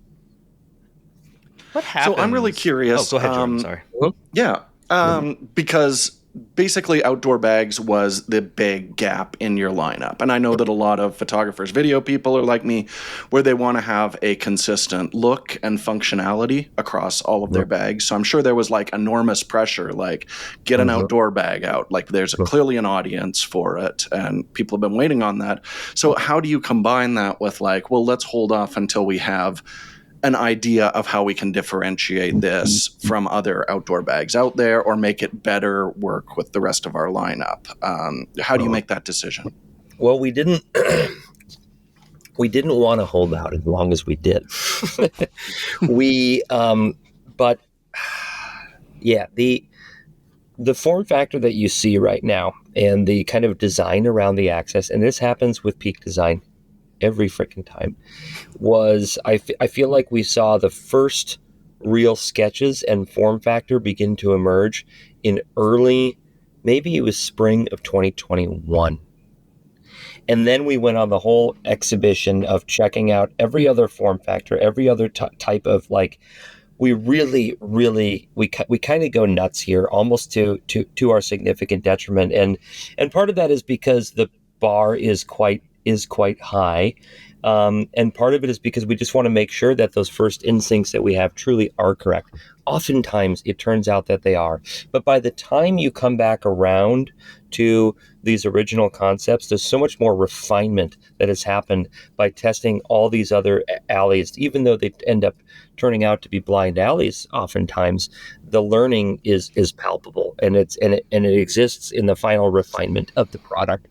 B: What happens?
A: So I'm really curious.
B: Oh, go ahead, Jordan. Sorry.
A: Yeah, because basically outdoor bags was the big gap in your lineup. And I know that a lot of photographers, video people are like me, where they want to have a consistent look and functionality across all of their bags. So I'm sure there was like enormous pressure, like get an outdoor bag out. Like there's clearly an audience for it and people have been waiting on that. So how do you combine that with like, well, let's hold off until we have an idea of how we can differentiate this from other outdoor bags out there or make it better work with the rest of our lineup? How do you make that decision?
D: Well, we didn't want to hold out as long as we did. But yeah, the form factor that you see right now and the kind of design around the Access, and this happens with Peak Design every freaking time, was I feel like we saw the first real sketches and form factor begin to emerge in early, maybe it was spring of 2021. And then we went on the whole exhibition of checking out every other form factor, every other type of like, we really, we kind of go nuts here, almost to our significant detriment. And part of that is because the bar is quite high. And part of it is because we just want to make sure that those first instincts that we have truly are correct. Oftentimes it turns out that they are. But by the time you come back around to these original concepts, there's so much more refinement that has happened by testing all these other alleys. Even though they end up turning out to be blind alleys, oftentimes the learning is palpable and it exists in the final refinement of the product.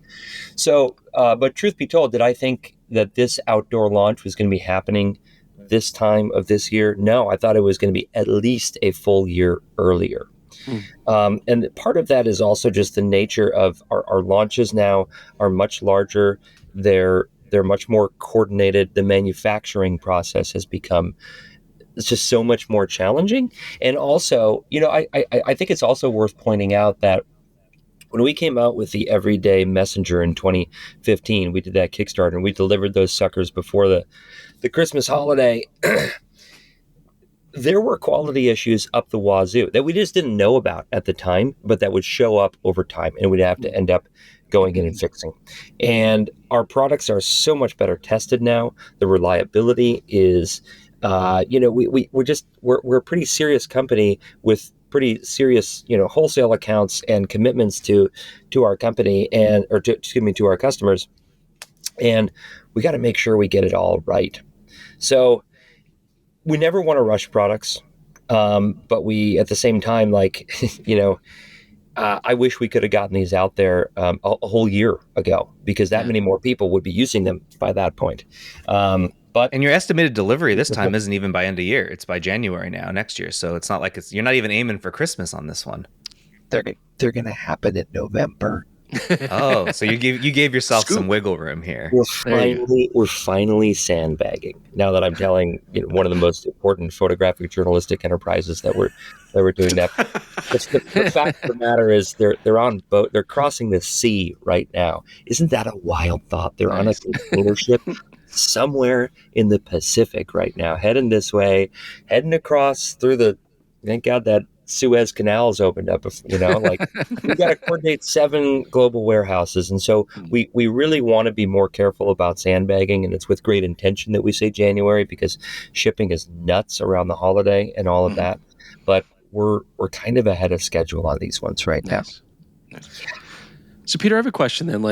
D: So, but truth be told, did I think that this outdoor launch was going to be happening this time of this year? No, I thought it was going to be at least a full year earlier. And part of that is also just the nature of our launches now are much larger. They're much more coordinated. The manufacturing process has become just so much more challenging. And also, I think it's also worth pointing out that when we came out with the Everyday Messenger in 2015, we did that Kickstarter and we delivered those suckers before the Christmas holiday. There were quality issues up the wazoo that we just didn't know about at the time, but that would show up over time and we'd have to end up going in and fixing. And our products are so much better tested now. The reliability is, we're a pretty serious company with pretty serious, wholesale accounts and commitments to our company to our customers. And we got to make sure we get it all right. So we never want to rush products. But we, at the same time, I wish we could have gotten these out there a whole year ago because that many more people would be using them by that point. And
B: your estimated delivery this time isn't even by end of year; it's by January now, next year. So it's not like you're not even aiming for Christmas on this one.
E: They're going to happen in November.
B: Oh, so you gave yourself some wiggle room here.
D: We're finally sandbagging. Now that I'm telling one of the most important photographic journalistic enterprises that we're doing that. The fact of the matter is they're on boat. They're crossing the sea right now. Isn't that a wild thought? They're on a container ship somewhere in the Pacific right now, heading this way, heading across through thank God that Suez Canal is opened up. We got to coordinate 7 global warehouses. And so we really want to be more careful about sandbagging. And it's with great intention that we say January because shipping is nuts around the holiday and all of that. But we're kind of ahead of schedule on these ones right now.
C: Nice. So Peter, I have a question then.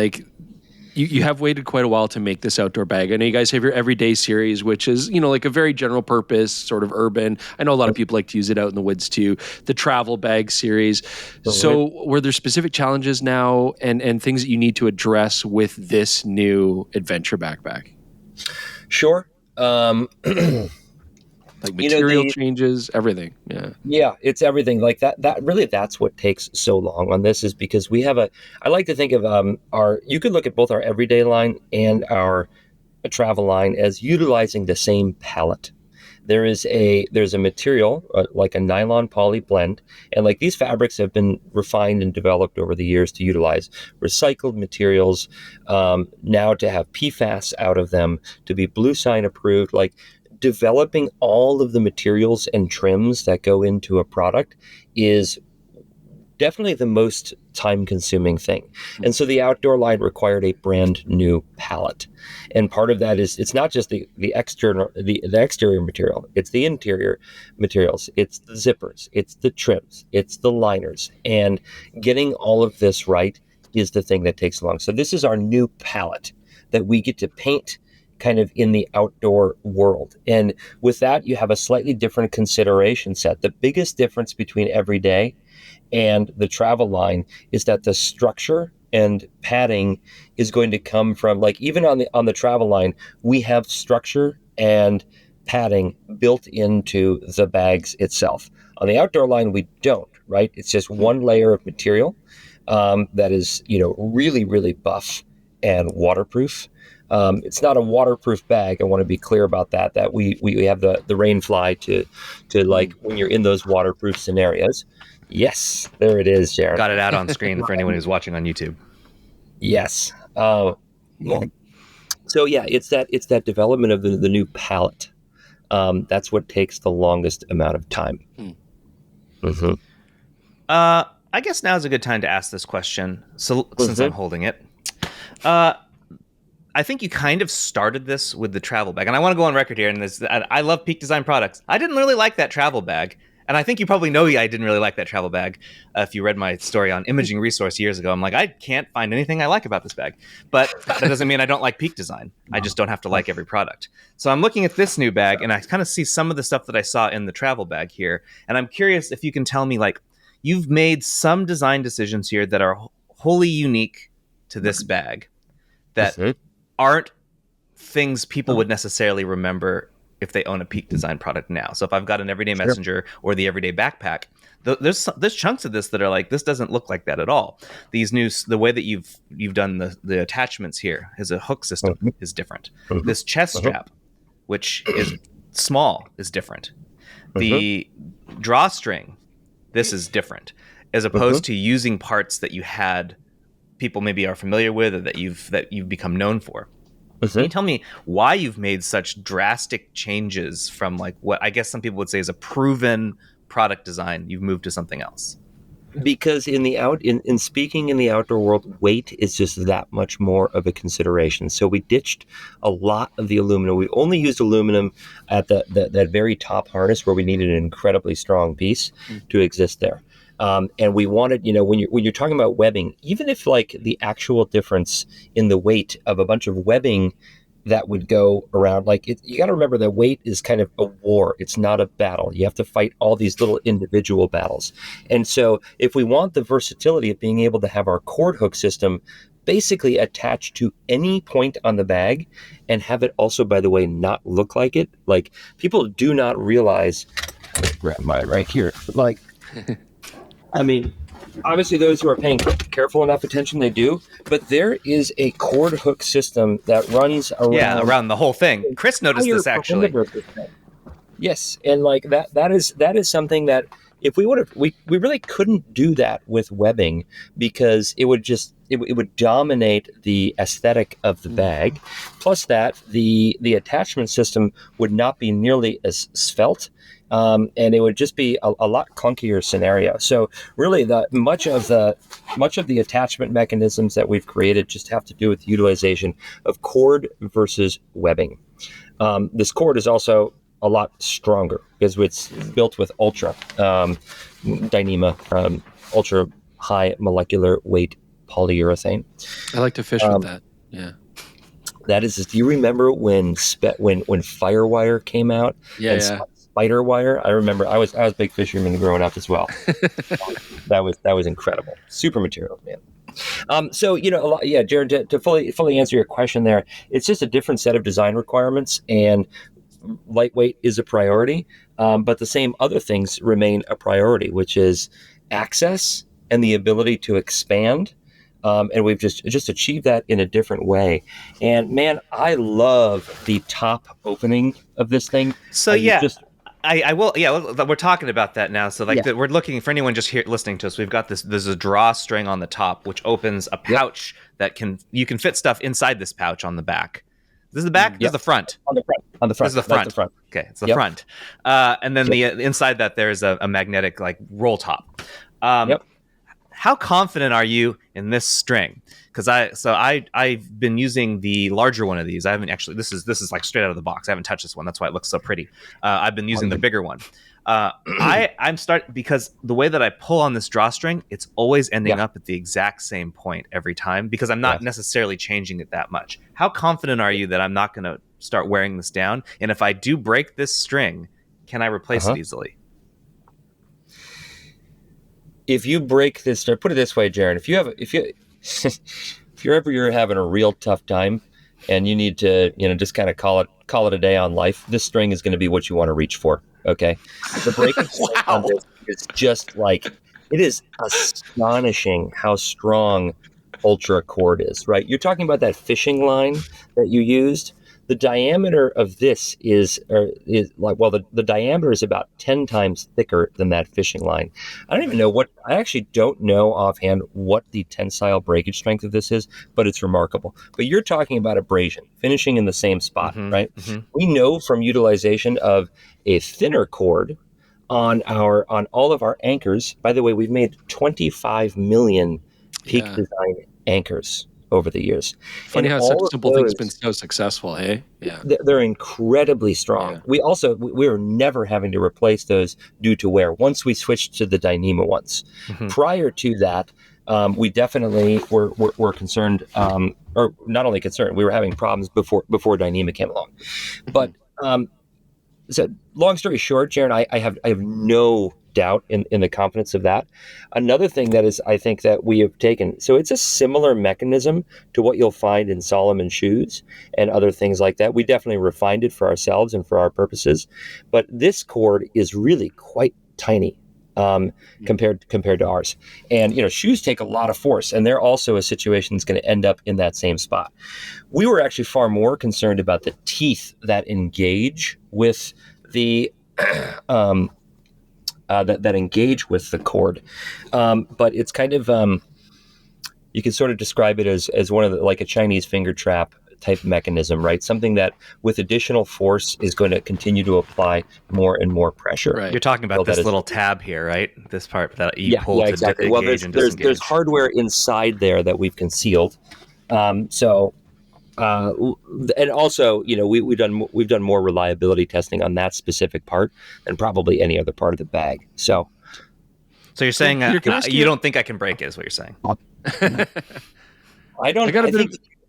C: You have waited quite a while to make this outdoor bag. I know you guys have your Everyday series, which is, like a very general purpose, sort of urban. I know a lot of people like to use it out in the woods too. The travel bag series. So were there specific challenges now and things that you need to address with this new adventure backpack?
D: Sure.
C: Like material changes, everything.
D: Yeah, it's everything. Like that really, that's what takes so long on this is because we have I like to think of you could look at both our Everyday line and our travel line as utilizing the same palette. There's a material like a nylon poly blend, and like these fabrics have been refined and developed over the years to utilize recycled materials, now to have PFAS out of them, to be Blue Sign approved. Like developing all of the materials and trims that go into a product is definitely the most time-consuming thing. And so the outdoor line required a brand new palette. And part of that is it's not just the external the exterior material, it's the interior materials, it's the zippers, it's the trims, it's the liners. And getting all of this right is the thing that takes long. So this is our new palette that we get to paint kind of in the outdoor world. And with that, you have a slightly different consideration set. The biggest difference between everyday and the travel line is that the structure and padding is going to come from, like, even on the travel line, we have structure and padding built into the bags itself. On the outdoor line, we don't, right? It's just one layer of material that is, really, really buff and waterproof. It's not a waterproof bag. I want to be clear about that. That we have the rain fly to like when you're in those waterproof scenarios. Yes, there it is, Jaron.
B: Got it out on screen for anyone who's watching on YouTube.
D: Yes. So yeah, it's that development of the new palette. That's what takes the longest amount of time. Mm-hmm.
B: I guess now is a good time to ask this question. So since I'm holding it, I think you kind of started this with the travel bag, and I want to go on record here. And I love Peak Design products. I didn't really like that travel bag. And I think you probably know I didn't really like that travel bag. If you read my story on Imaging Resource years ago, I'm like, I can't find anything I like about this bag. But that doesn't mean I don't like Peak Design. I just don't have to like every product. So I'm looking at this new bag, and I kind of see some of the stuff that I saw in the travel bag here. And I'm curious if you can tell me, like, you've made some design decisions here that are wholly unique to this bag that aren't things people would necessarily remember if they own a Peak Design product now. So if I've got an Everyday Messenger or the Everyday Backpack, there's chunks of this that are like, this doesn't look like that at all. The way that you've done the attachments here as a hook system is different. This chest strap, which is small, is different. The drawstring, this is different, as opposed to using parts that you had people maybe are familiar with or that you've become known for. Can you tell me why you've made such drastic changes from, like, what I guess some people would say is a proven product design? You've moved to something else.
D: Because in speaking in the outdoor world, weight is just that much more of a consideration. So we ditched a lot of the aluminum. We only used aluminum at that very top harness where we needed an incredibly strong piece to exist there. And we wanted, when you're talking about webbing, even if, like, the actual difference in the weight of a bunch of webbing that would go around, like, you got to remember that weight is kind of a war. It's not a battle. You have to fight all these little individual battles. And so if we want the versatility of being able to have our cord hook system basically attached to any point on the bag and have it also, by the way, not look like it, like, people do not realize, grab mine right here, like, I mean, obviously those who are paying careful enough attention, they do, but there is a cord hook system that runs around.
B: Yeah, around the whole thing. Chris noticed this, actually.
D: Yes, and like that is something that if we would have, we really couldn't do that with webbing, because it would just, it would dominate the aesthetic of the bag. Plus that the attachment system would not be nearly as svelte. And it would just be a lot clunkier scenario. So really, much of the attachment mechanisms that we've created just have to do with the utilization of cord versus webbing. This cord is also a lot stronger because it's built with ultra Dyneema, ultra high molecular weight polyurethane.
C: I like to fish with that. Yeah.
D: That is. Do you remember when Firewire came out?
C: Yeah.
D: Spider wire. I remember I was a big fisherman growing up as well. That was incredible. Super material, man. So a lot, yeah, Jaron, to fully answer your question there, it's just a different set of design requirements, and lightweight is a priority, but the same other things remain a priority, which is access and the ability to expand. And we've just achieved that in a different way. And man, I love the top opening of this thing.
B: So I will. Yeah, we're talking about that now. So we're looking for anyone just here listening to us. We've got this. There's a drawstring on the top, which opens a pouch that you can fit stuff inside this pouch on the back. This is the back. This is the front.
D: On the front. On the front.
B: This is the
D: That's
B: front.
D: the front.
B: Okay, it's the
D: Yep.
B: front. And then the inside that there's a magnetic like roll top.
D: Yep.
B: How confident are you in this string? Because I've been using the larger one of these. I haven't actually. This is like straight out of the box. I haven't touched this one. That's why it looks so pretty. I've been using the bigger one. Because the way that I pull on this drawstring, it's always ending up at the exact same point every time because I'm not necessarily changing it that much. How confident are you that I'm not going to start wearing this down? And if I do break this string, can I replace it easily?
D: If you break this, or put it this way, Jaron, if you're having a real tough time and you need to, just kind of call it a day on life, this string is going to be what you want to reach for. Okay. The breaking on this is just like, it is astonishing how strong ultra cord is, right? You're talking about that fishing line that you used. The diameter of this is the diameter is about 10 times thicker than that fishing line. I actually don't know offhand what the tensile breakage strength of this is, but it's remarkable. But you're talking about abrasion, finishing in the same spot, right? Mm-hmm. We know from utilization of a thinner cord on all of our anchors. By the way, we've made 25 million peak design anchors over the years.
C: Funny how such a simple thing's been so successful, hey? Yeah.
D: They're incredibly strong. Yeah. We were never having to replace those due to wear once we switched to the Dyneema ones. Mm-hmm. Prior to that, we definitely were concerned, or not only concerned, we were having problems before Dyneema came along. But so long story short, Jaron, I have no doubt in the confidence of that. Another thing that is, I think that we have taken, so it's a similar mechanism to what you'll find in Solomon shoes and other things like that. We definitely refined it for ourselves and for our purposes, but this cord is really quite tiny compared to ours. And shoes take a lot of force, and they're also a situation that's going to end up in that same spot. We were actually far more concerned about the teeth that engage with the that engage with the cord, but it's kind of you can sort of describe it as one of like a Chinese finger trap type mechanism, right? Something that with additional force is going to continue to apply more and more pressure.
B: Right. You're talking about this little tab here, right? This part that you pull to
D: exactly. Well, there's hardware inside there that we've concealed. And also, we've done more reliability testing on that specific part than probably any other part of the bag. So
B: you're saying you don't think I can break it? Is what you're saying?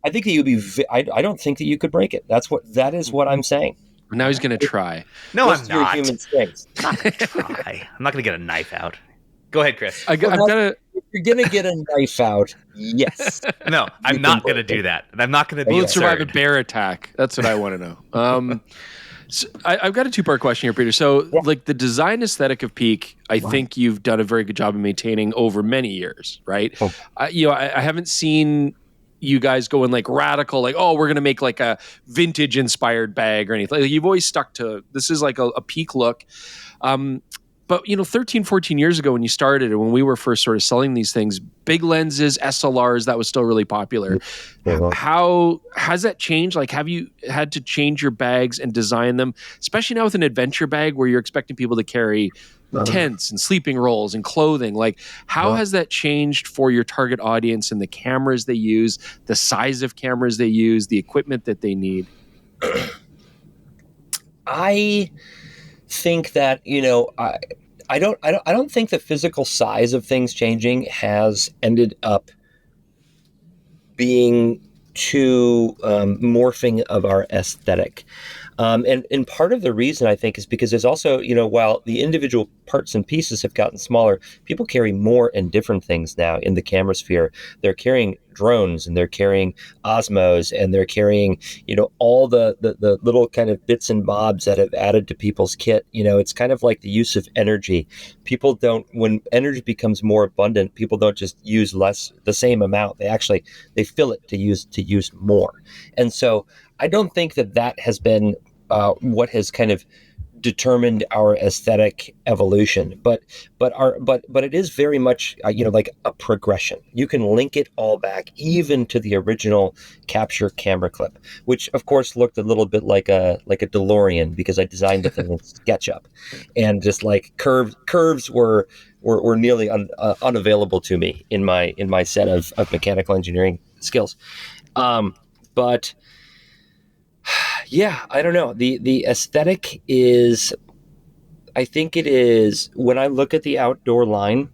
D: I think that you'd be. I don't think that you could break it. That is what I'm saying.
C: Now he's going to try.
B: No, I'm not.
D: Human strength.
B: Try. I'm not going to get a knife out. Go ahead, Chris.
D: If you're going to get a knife out, yes.
B: No, I'm not going to do that. I'm not going to be.
C: Will it survive a bear attack? That's what I want to know. So I've got a two-part question here, Peter. So, like the design aesthetic of Peak, I think you've done a very good job of maintaining over many years, right? Oh. I haven't seen you guys going like radical, like, oh, we're going to make like a vintage inspired bag or anything. Like, you've always stuck to, this is like a Peak look. But 13, 14 years ago when you started and when we were first sort of selling these things, big lenses, SLRs, that was still really popular. Yeah. How has that changed? Like, have you had to change your bags and design them, especially now with an adventure bag where you're expecting people to carry tents and sleeping rolls and clothing? Like, how has that changed for your target audience and the cameras they use, the size of cameras they use, the equipment that they need?
D: I think that I don't think the physical size of things changing has ended up being too morphing of our aesthetic. And part of the reason, I think, is because there's also, while the individual parts and pieces have gotten smaller, people carry more and different things now in the camera sphere. They're carrying drones, and they're carrying Osmos, and they're carrying, all the little kind of bits and bobs that have added to people's kit. It's kind of like the use of energy. People don't, when energy becomes more abundant, people don't just use the same amount. They fill it to use more. And so I don't think that has been what has kind of determined our aesthetic evolution, but it is very much like a progression. You can link it all back even to the original capture camera clip, which of course looked a little bit like a DeLorean because I designed the thing in SketchUp, and just like curves were nearly unavailable to me in my set of mechanical engineering skills. But yeah, I don't know. The aesthetic is, I think it is, when I look at the outdoor line,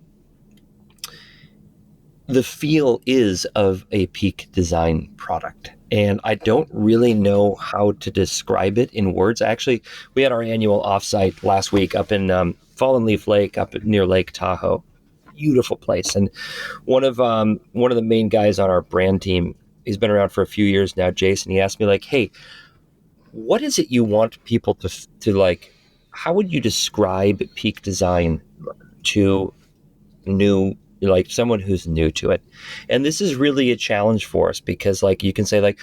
D: the feel is of a Peak Design product. And I don't really know how to describe it in words. Actually, we had our annual offsite last week up in Fallen Leaf Lake, up near Lake Tahoe. Beautiful place. And one of the main guys on our brand team, he's been around for a few years now, Jason, he asked me like, hey, what is it you want people to like? How would you describe Peak Design to someone who's new to it? And this is really a challenge for us because like you can say like,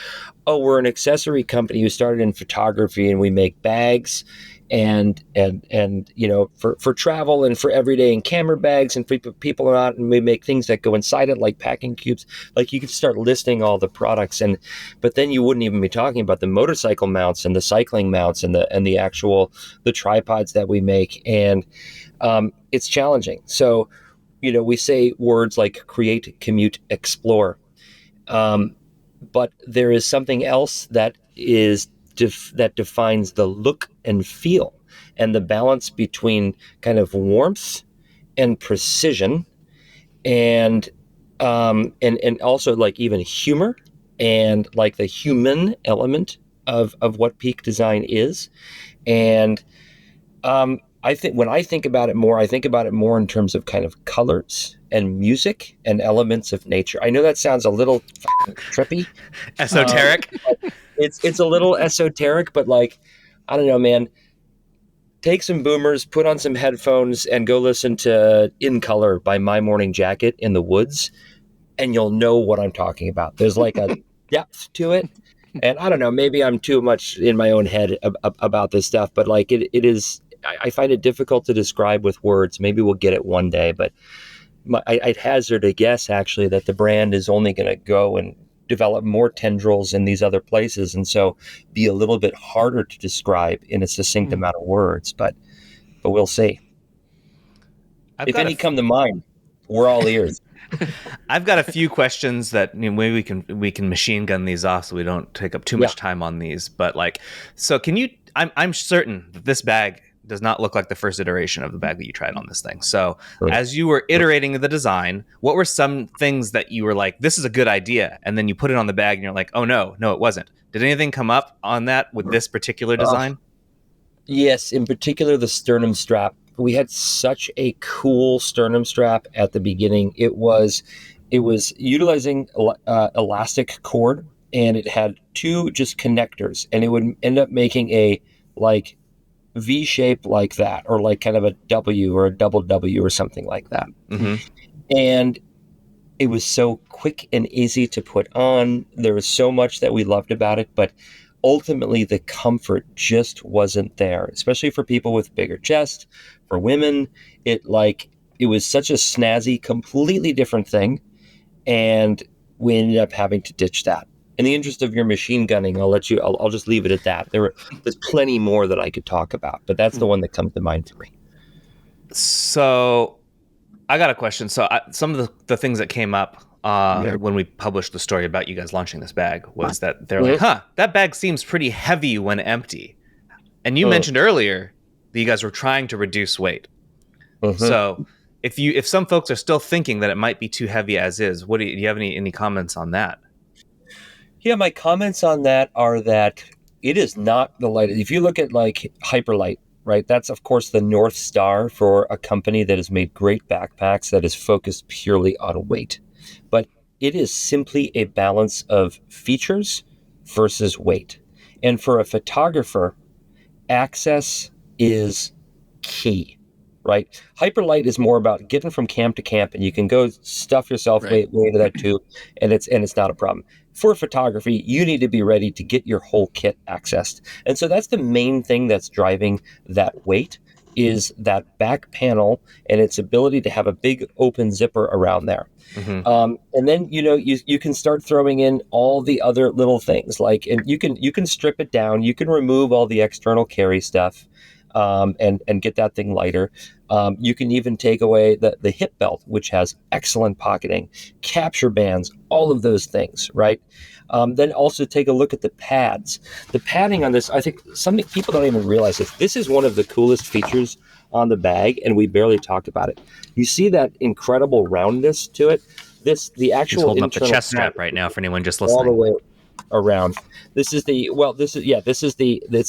D: oh, we're an accessory company who started in photography and we make bags and for travel and for everyday and camera bags and for people out, and we make things that go inside it like packing cubes. Like you could start listing all the products, but then you wouldn't even be talking about the motorcycle mounts and the cycling mounts and the actual tripods that we make, and it's challenging. So we say words like create, commute, explore, but there is something else that is that defines the look and feel and the balance between kind of warmth and precision and also like even humor and like the human element of what Peak Design is. And I think when I think about it more in terms of kind of colors and music and elements of nature. I know that sounds a little trippy,
B: esoteric.
D: It's a little esoteric, but like, I don't know, man. Take some boomers, put on some headphones, and go listen to In Color by My Morning Jacket in the Woods, and you'll know what I'm talking about. There's like a depth to it. And I don't know, maybe I'm too much in my own head about this stuff, but like it is, I find it difficult to describe with words. Maybe we'll get it one day, but I'd hazard a guess actually that the brand is only going to go and develop more tendrils in these other places, and so be a little bit harder to describe in a succinct amount of words, but we'll see. If any come to mind, we're all ears.
B: I've got a few questions that maybe we can machine gun these off so we don't take up too much time on these, but like, so can you, I'm certain that this bag does not look like the first iteration of the bag that you tried on this thing. So as you were iterating the design, what were some things that you were like, this is a good idea, and then you put it on the bag and you're like, oh no, it wasn't? Did anything come up on that with this particular design?
D: Yes, in particular the sternum strap. We had such a cool sternum strap at the beginning. It was utilizing elastic cord, and it had two just connectors, and it would end up making a like V shape like that, or like kind of a W or a double W or something like that. Mm-hmm. And it was so quick and easy to put on. There was so much that we loved about it, but ultimately the comfort just wasn't there, especially for people with bigger chest. For women, it was such a snazzy, completely different thing, and we ended up having to ditch that. In the interest of your machine gunning, I'll just leave it at that. There's plenty more that I could talk about, but that's the one that comes to mind for me.
B: So I got a question. So some of the things that came up when we published the story about you guys launching this bag was that they're like, that bag seems pretty heavy when empty. And you mentioned earlier that you guys were trying to reduce weight. So if some folks are still thinking that it might be too heavy as is, do you have any comments on that?
D: Yeah, my comments on that are that it is not the lightest. If you look at like Hyperlight, right? That's of course the North Star for a company that has made great backpacks that is focused purely on weight. But it is simply a balance of features versus weight. And for a photographer, access is key. right? Hyperlight is more about getting from camp to camp, and you can go stuff yourself way into that tube, and it's not a problem. For photography, you need to be ready to get your whole kit accessed. And so that's the main thing that's driving that weight, is that back panel and its ability to have a big open zipper around there.
B: Mm-hmm.
D: And then, you can start throwing in all the other little things, like, and you can strip it down. You can remove all the external carry stuff, and get that thing lighter. You can even take away the hip belt, which has excellent pocketing, capture bands, all of those things, right? Then also take a look at the pads. The padding on this, I think some people don't even realize this. This is one of the coolest features on the bag, and we barely talked about it. You see that incredible roundness to it? The actual
B: He's holding up the
D: internal
B: chest strap right now for anyone just listening.
D: all the way around. It's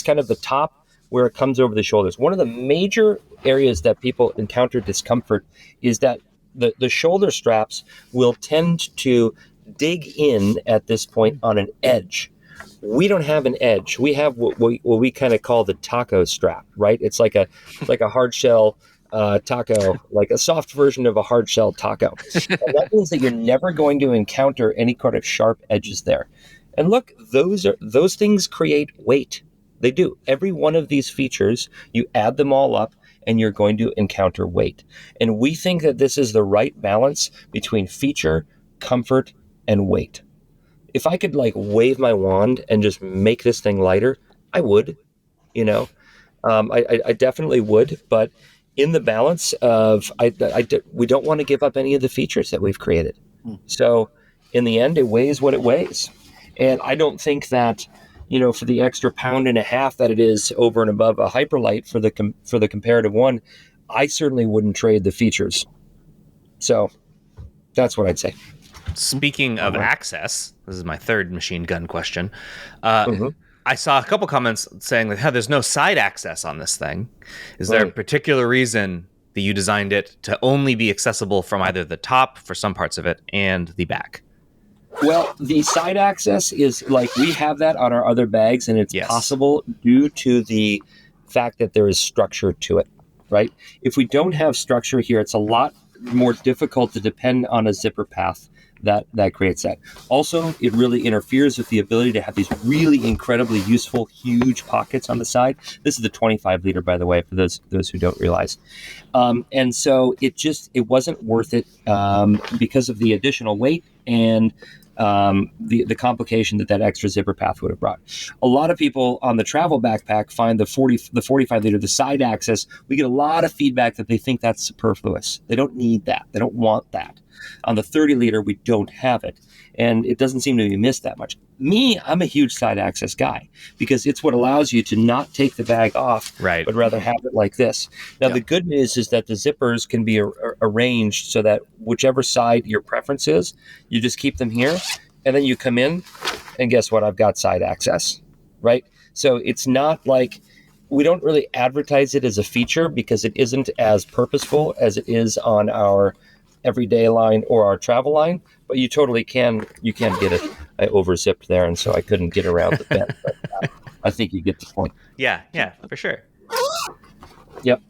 D: kind of the top where it comes over the shoulders. One of the major areas that people encounter discomfort is that the shoulder straps will tend to dig in at this point on an edge. We don't have an edge. We have what we kind of call the taco strap, right? It's like a hard shell taco, like a soft version of a hard shell taco. And that means that you're never going to encounter any kind of sharp edges there. And look, those things create weight. They do. Every one of these features, you add them all up, and you're going to encounter weight. And we think that this is the right balance between feature, comfort, and weight. If I could wave my wand and just make this thing lighter, I would, I definitely would. But in the balance of, we don't want to give up any of the features that we've created. So in the end, it weighs what it weighs. And I don't think that, for the extra pound and a half that it is over and above a Hyperlight for the comparative one, I certainly wouldn't trade the features. So that's what I'd say.
B: Speaking of access, this is my third machine gun question. I saw a couple comments saying that there's no side access on this thing. Is there a particular reason that you designed it to only be accessible from either the top for some parts of it and the back?
D: Well, the side access is we have that on our other bags, and it's possible due to the fact that there is structure to it, right? If we don't have structure here, it's a lot more difficult to depend on a zipper path that creates that. Also, it really interferes with the ability to have these really incredibly useful, huge pockets on the side. This is the 25 liter, by the way, for those who don't realize. And so it wasn't worth it because of the additional weight and the complication that extra zipper path would have brought. A lot of people on the travel backpack find the 45 liter, the side access. We get a lot of feedback that they think that's superfluous. They don't need that. They don't want that. On the 30 liter, we don't have it. And it doesn't seem to be missed that much. Me, I'm a huge side access guy because it's what allows you to not take the bag off,
B: right,
D: but rather have it like this. Now, the good news is that the zippers can be arranged so that whichever side your preference is, you just keep them here, and then you come in, and guess what? I've got side access, right? So it's not we don't really advertise it as a feature because it isn't as purposeful as it is on our everyday line or our travel line, but you totally can get it. I overzipped there, and so I couldn't get around the bend, but I think you get the point.
B: Yeah, for sure.
D: Yep.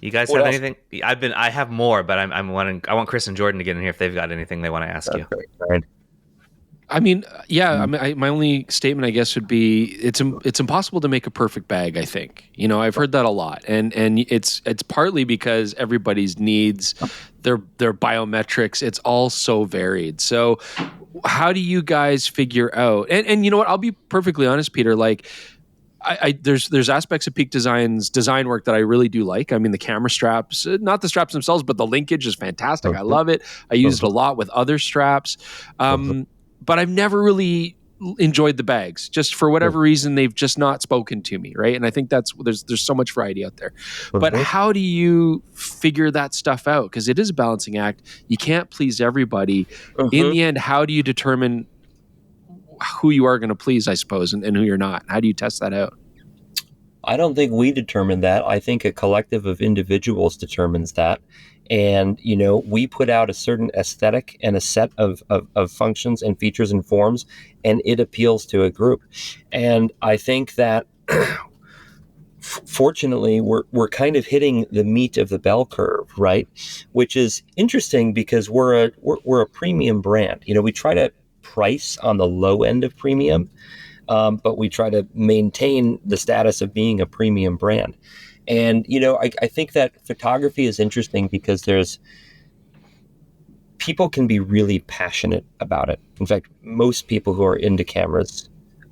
B: You guys
D: What
B: have
D: else?
B: anything? I have more, but I want Chris and Jordan to get in here if they've got anything they want to ask you.
D: Right.
C: I mean, my only statement, I guess, would be it's impossible to make a perfect bag. I think I've heard that a lot, and it's partly because everybody's needs, their biometrics, it's all so varied. So, how do you guys figure out? And you know what? I'll be perfectly honest, Peter. There's aspects of Peak Design's design work that I really do like. I mean, the camera straps, not the straps themselves, but the linkage is fantastic. I love it. I use it a lot with other straps. But I've never really enjoyed the bags. Just for whatever reason, they've just not spoken to me, right? And I think there's so much variety out there. But how do you figure that stuff out? Because it is a balancing act. You can't please everybody. In the end, how do you determine who you are going to please, I suppose, and who you're not? How do you test that out?
D: I don't think we determine that. I think a collective of individuals determines that. And, we put out a certain aesthetic and a set of functions and features and forms, and it appeals to a group. And I think that fortunately, we're kind of hitting the meat of the bell curve, right? Which is interesting because we're a premium brand. You know, we try to price on the low end of premium, but we try to maintain the status of being a premium brand. And, you know, I think that photography is interesting because people can be really passionate about it. In fact, most people who are into cameras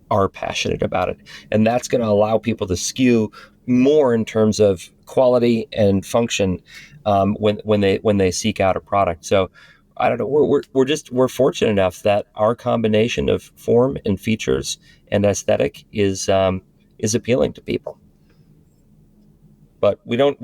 D: are passionate about it. And that's going to allow people to skew more in terms of quality and function when they seek out a product. So I don't know. We're fortunate enough that our combination of form and features and aesthetic is appealing to people. But we don't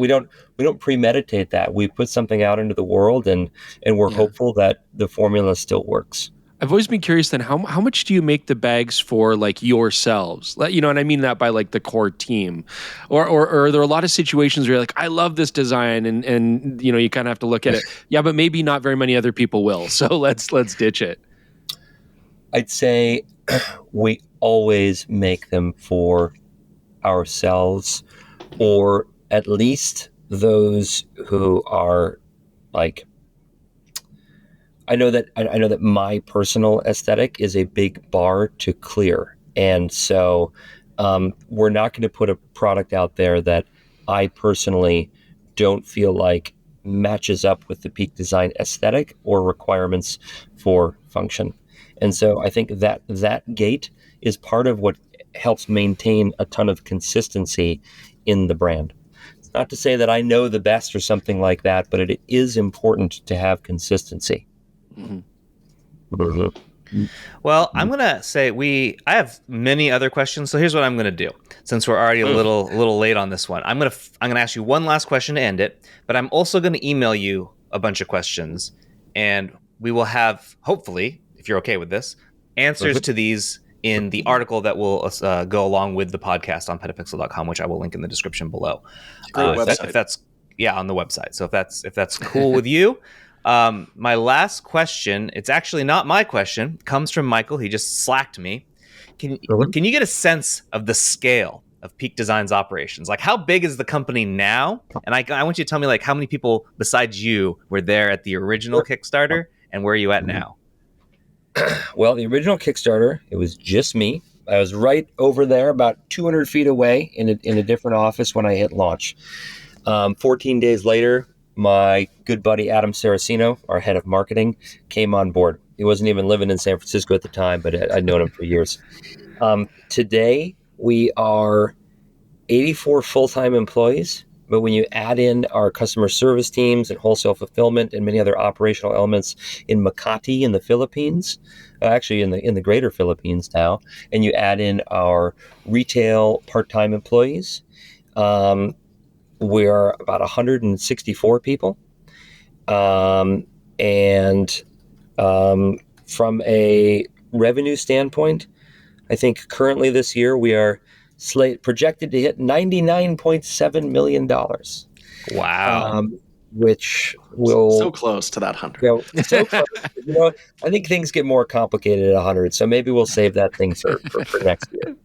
D: premeditate that. We put something out into the world, and we're hopeful that the formula still works.
C: I've always been curious then, how much do you make the bags for like yourselves? You know, and I mean that by like the core team. Or are there a lot of situations where you're like, I love this design and you know, you kind of have to look at it. Yeah, but maybe not very many other people will. So let's ditch it.
D: I'd say we always make them for ourselves, or at least those who are like, I know that my personal aesthetic is a big bar to clear. And so we're not going to put a product out there that I personally don't feel like matches up with the Peak Design aesthetic or requirements for function. And so I think that gate is part of what helps maintain a ton of consistency in the brand. It's not to say that I know the best or something like that, but it is important to have consistency.
C: Mm-hmm.
B: Well, I'm gonna say I have many other questions, so here's what I'm gonna do. Since we're already a little late on this one, I'm gonna ask you one last question to end it, but I'm also gonna email you a bunch of questions, and we will have, hopefully, if you're okay with this, answers to these in the article that will go along with the podcast on PetaPixel.com, which I will link in the description below.
A: Website.
B: If that's on the website. So if that's cool with you. My last question, it's actually not my question, comes from Michael. He just slacked me. Can you get a sense of the scale of Peak Design's operations? Like, how big is the company now? And I want you to tell me, like, how many people besides you were there at the original Kickstarter, and where are you at now?
D: Well, the original Kickstarter, it was just me. I was right over there, about 200 feet away in a different office when I hit launch. 14 days later, my good buddy Adam Saraceno, our head of marketing, came on board. He wasn't even living in San Francisco at the time, but I'd known him for years. Today, we are 84 full-time employees, but when you add in our customer service teams and wholesale fulfillment and many other operational elements in Makati in the Philippines, actually in the greater Philippines now, and you add in our retail part-time employees, we're about 164 people. And from a revenue standpoint, I think currently this year we are projected to hit $99.7 million.
B: Wow.
D: Which will...
A: So close to that 100.
D: You know, so close. You know, I think things get more complicated at 100, so maybe we'll save that thing for next year.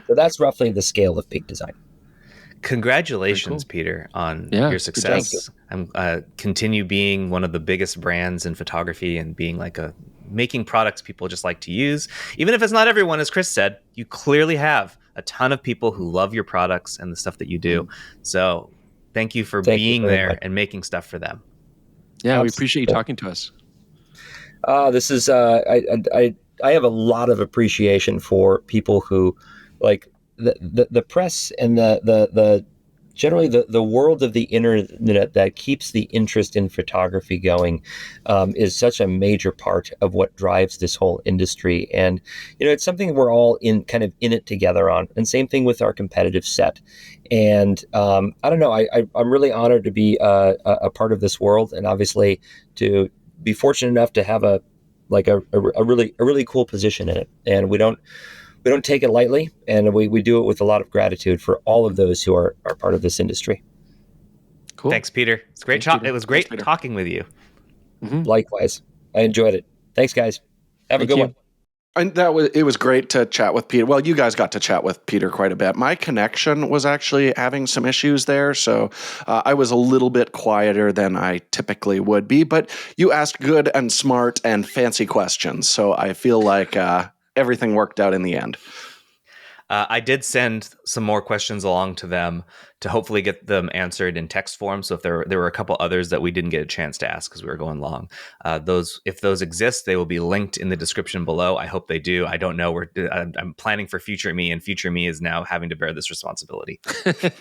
D: So that's roughly the scale of Peak Design.
B: Congratulations,
C: cool.
B: Peter, on your success. I'm continue being one of the biggest brands in photography and being like making products people just like to use. Even if it's not everyone, as Chris said, you clearly have a ton of people who love your products and the stuff that you do. So thank you for being there and making stuff for them.
C: Yeah, we appreciate you talking to us.
D: This is I have a lot of appreciation for people who like the press and the generally the world of the internet that keeps the interest in photography going is such a major part of what drives this whole industry. And, you know, it's something we're all in it together on. And same thing with our competitive set. And I don't know, I'm really honored to be a part of this world, and obviously to be fortunate enough to have a really cool position in it. And we don't take it lightly, and we do it with a lot of gratitude for all of those who are part of this industry.
B: Cool. Thanks, Peter. It's great. It was great talking with you.
D: Likewise. I enjoyed it. Thanks, guys. Have a good one.
A: And it was great to chat with Peter. Well, you guys got to chat with Peter quite a bit. My connection was actually having some issues there, so I was a little bit quieter than I typically would be. But you asked good and smart and fancy questions, so I feel like everything worked out in the end.
B: I did send some more questions along to them to hopefully get them answered in text form. So if there were a couple others that we didn't get a chance to ask because we were going long, if those exist, they will be linked in the description below. I hope they do. I don't know. I'm planning for future me, and future me is now having to bear this responsibility.
C: But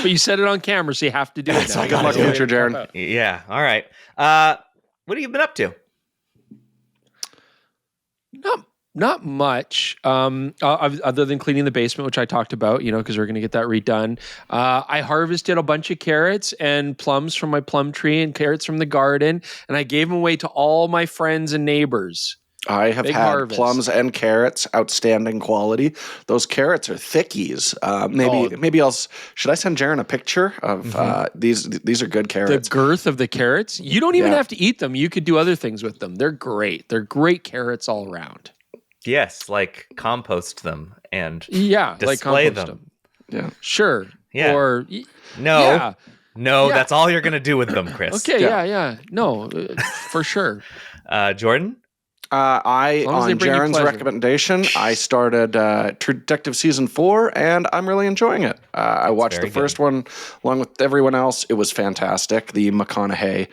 C: you said it on camera, so you have to do it now.
A: Good luck, future Jaron.
B: Yeah. All right. What have you been up to?
C: Not much, other than cleaning the basement, which I talked about, because we're going to get that redone. I harvested a bunch of carrots and plums from my plum tree and carrots from the garden, and I gave them away to all my friends and neighbors.
A: I have had plums and carrots, outstanding quality. Those carrots are thickies. Maybe should I send Jaron a picture of these are good carrots.
C: The girth of the carrots. You don't even have to eat them. You could do other things with them. They're great. They're great carrots all around.
B: Yes, like compost them and
C: compost
B: display them.
A: Yeah,
C: sure.
B: Yeah.
C: Or
B: no, that's all you're gonna do with them, Chris.
C: Okay, yeah. No, for sure.
B: Jordan?
A: On Jaron's recommendation, I started True Detective Season 4, and I'm really enjoying it. I watched the first one along with everyone else. It was fantastic, the McConaughey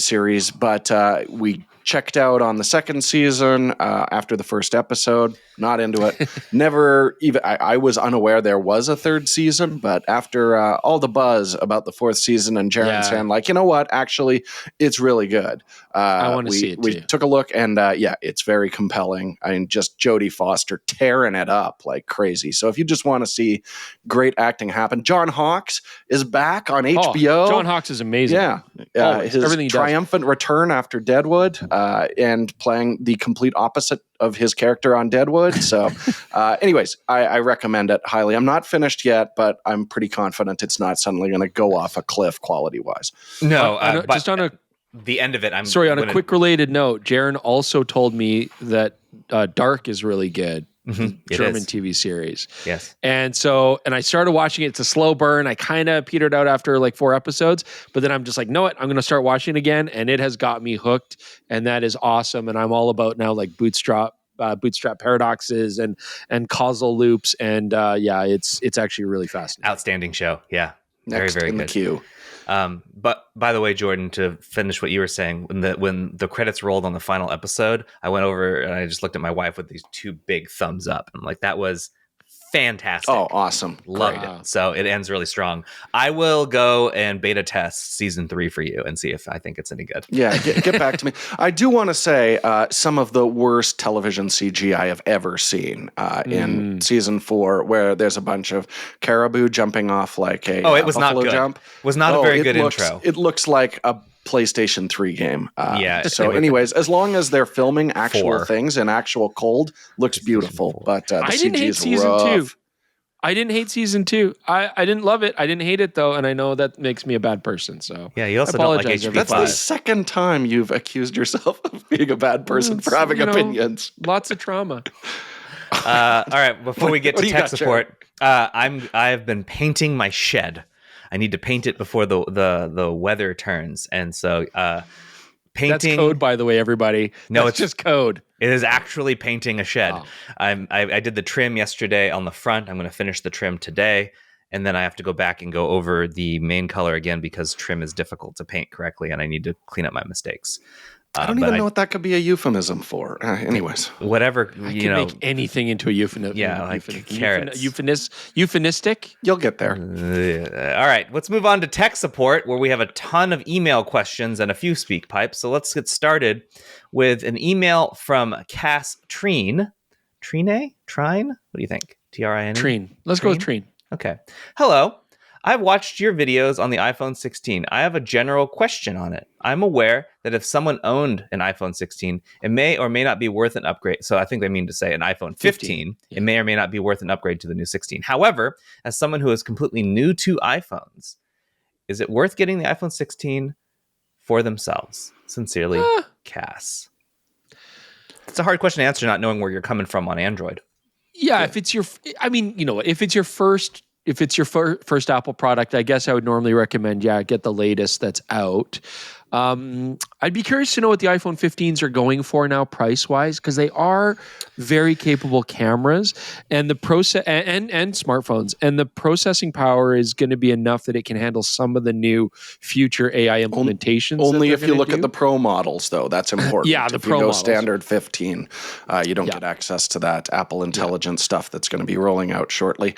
A: series, but we checked out on the second season after the first episode. Not into it. Never even. I was unaware there was a third season, but after all the buzz about the fourth season and Jaron saying, like, you know what? Actually, it's really good.
C: I want to see it too.
A: We took a look, and it's very compelling. I mean, just Jodie Foster tearing it up like crazy. So if you just want to see great acting happen, John Hawkes is back on HBO.
C: John Hawkes is amazing.
A: Yeah, his triumphant return after Deadwood, and playing the complete opposite of his character on Deadwood. So anyways, I recommend it highly. I'm not finished yet, but I'm pretty confident it's not suddenly going to go off a cliff quality wise.
B: No,
C: just on
B: the end of it.
C: On a quick related note, Jaron also told me that Dark is really good. German TV series.
B: Yes.
C: And I started watching it. It's a slow burn. I kind of petered out after like 4 episodes, but then I'm just like, no, I'm going to start watching it again. And it has got me hooked. And that is awesome. And I'm all about now like bootstrap paradoxes and causal loops. And it's actually really fascinating.
B: Outstanding show. Yeah.
A: Next
B: very, very
A: in
B: good.
A: The queue.
B: But by the way, Jordan, to finish what you were saying, when the credits rolled on the final episode, I went over and I just looked at my wife with these 2 big thumbs up. I'm like, that was fantastic.
A: Oh, awesome.
B: Loved it. So it ends really strong. I will go and beta test season 3 for you and see if I think it's any good.
A: Yeah, get back to me. I do want to say some of the worst television CG I have ever seen in season 4, where there's a bunch of caribou jumping off like a
B: it was not good.
A: Jump.
B: It was not a very good intro.
A: It looks like a PlayStation 3 game. So anyways, as long as they're filming actual things in actual cold, looks beautiful. But the CG is rough.
C: I didn't hate season 2. I didn't love it. I didn't hate it though, and I know that makes me a bad person. So
B: yeah, you also don't like HP5.
A: That's the second time you've accused yourself of being a bad person for having opinions.
C: Lots of trauma.
B: All right, before we get to tech support, I've been painting my shed. I need to paint it before the weather turns, and so painting.
C: That's code, by the way, everybody. No, it's just code.
B: It is actually painting a shed.
C: Oh.
B: I did the trim yesterday on the front. I'm going to finish the trim today, and then I have to go back and go over the main color again because trim is difficult to paint correctly, and I need to clean up my mistakes.
A: I don't even know what that could be a euphemism for. Anyways,
B: whatever
C: make anything into a euphemism.
B: Yeah, like carrots.
C: Euphemistic.
A: You'll get there.
B: All right, let's move on to tech support, where we have a ton of email questions and a few speak pipes. So let's get started with an email from Cass Trine. Trine? What do you think? Trine?
C: Trine. Let's go with Trine.
B: Okay. Hello. I've watched your videos on the iPhone 16. I have a general question on it. I'm aware that if someone owned an iPhone 16, it may or may not be worth an upgrade. So I think they mean to say an iPhone 15. It may or may not be worth an upgrade to the new 16. However, as someone who is completely new to iPhones, is it worth getting the iPhone 16 for themselves? Sincerely, Cass. It's a hard question to answer, not knowing where you're coming from on Android.
C: Yeah, if it's your, I mean, if it's your first Apple product, I guess I would normally recommend, get the latest that's out. I'd be curious to know what the iPhone 15s are going for now, price wise, because they are very capable cameras, and the process and smartphones, and the processing power is going to be enough that it can handle some of the new future AI implementations.
A: Only if you look at the Pro models, though, that's important.
C: The
A: if
C: Pro
A: you go
C: models.
A: standard 15, you don't get access to that Apple Intelligence stuff that's going to be rolling out shortly.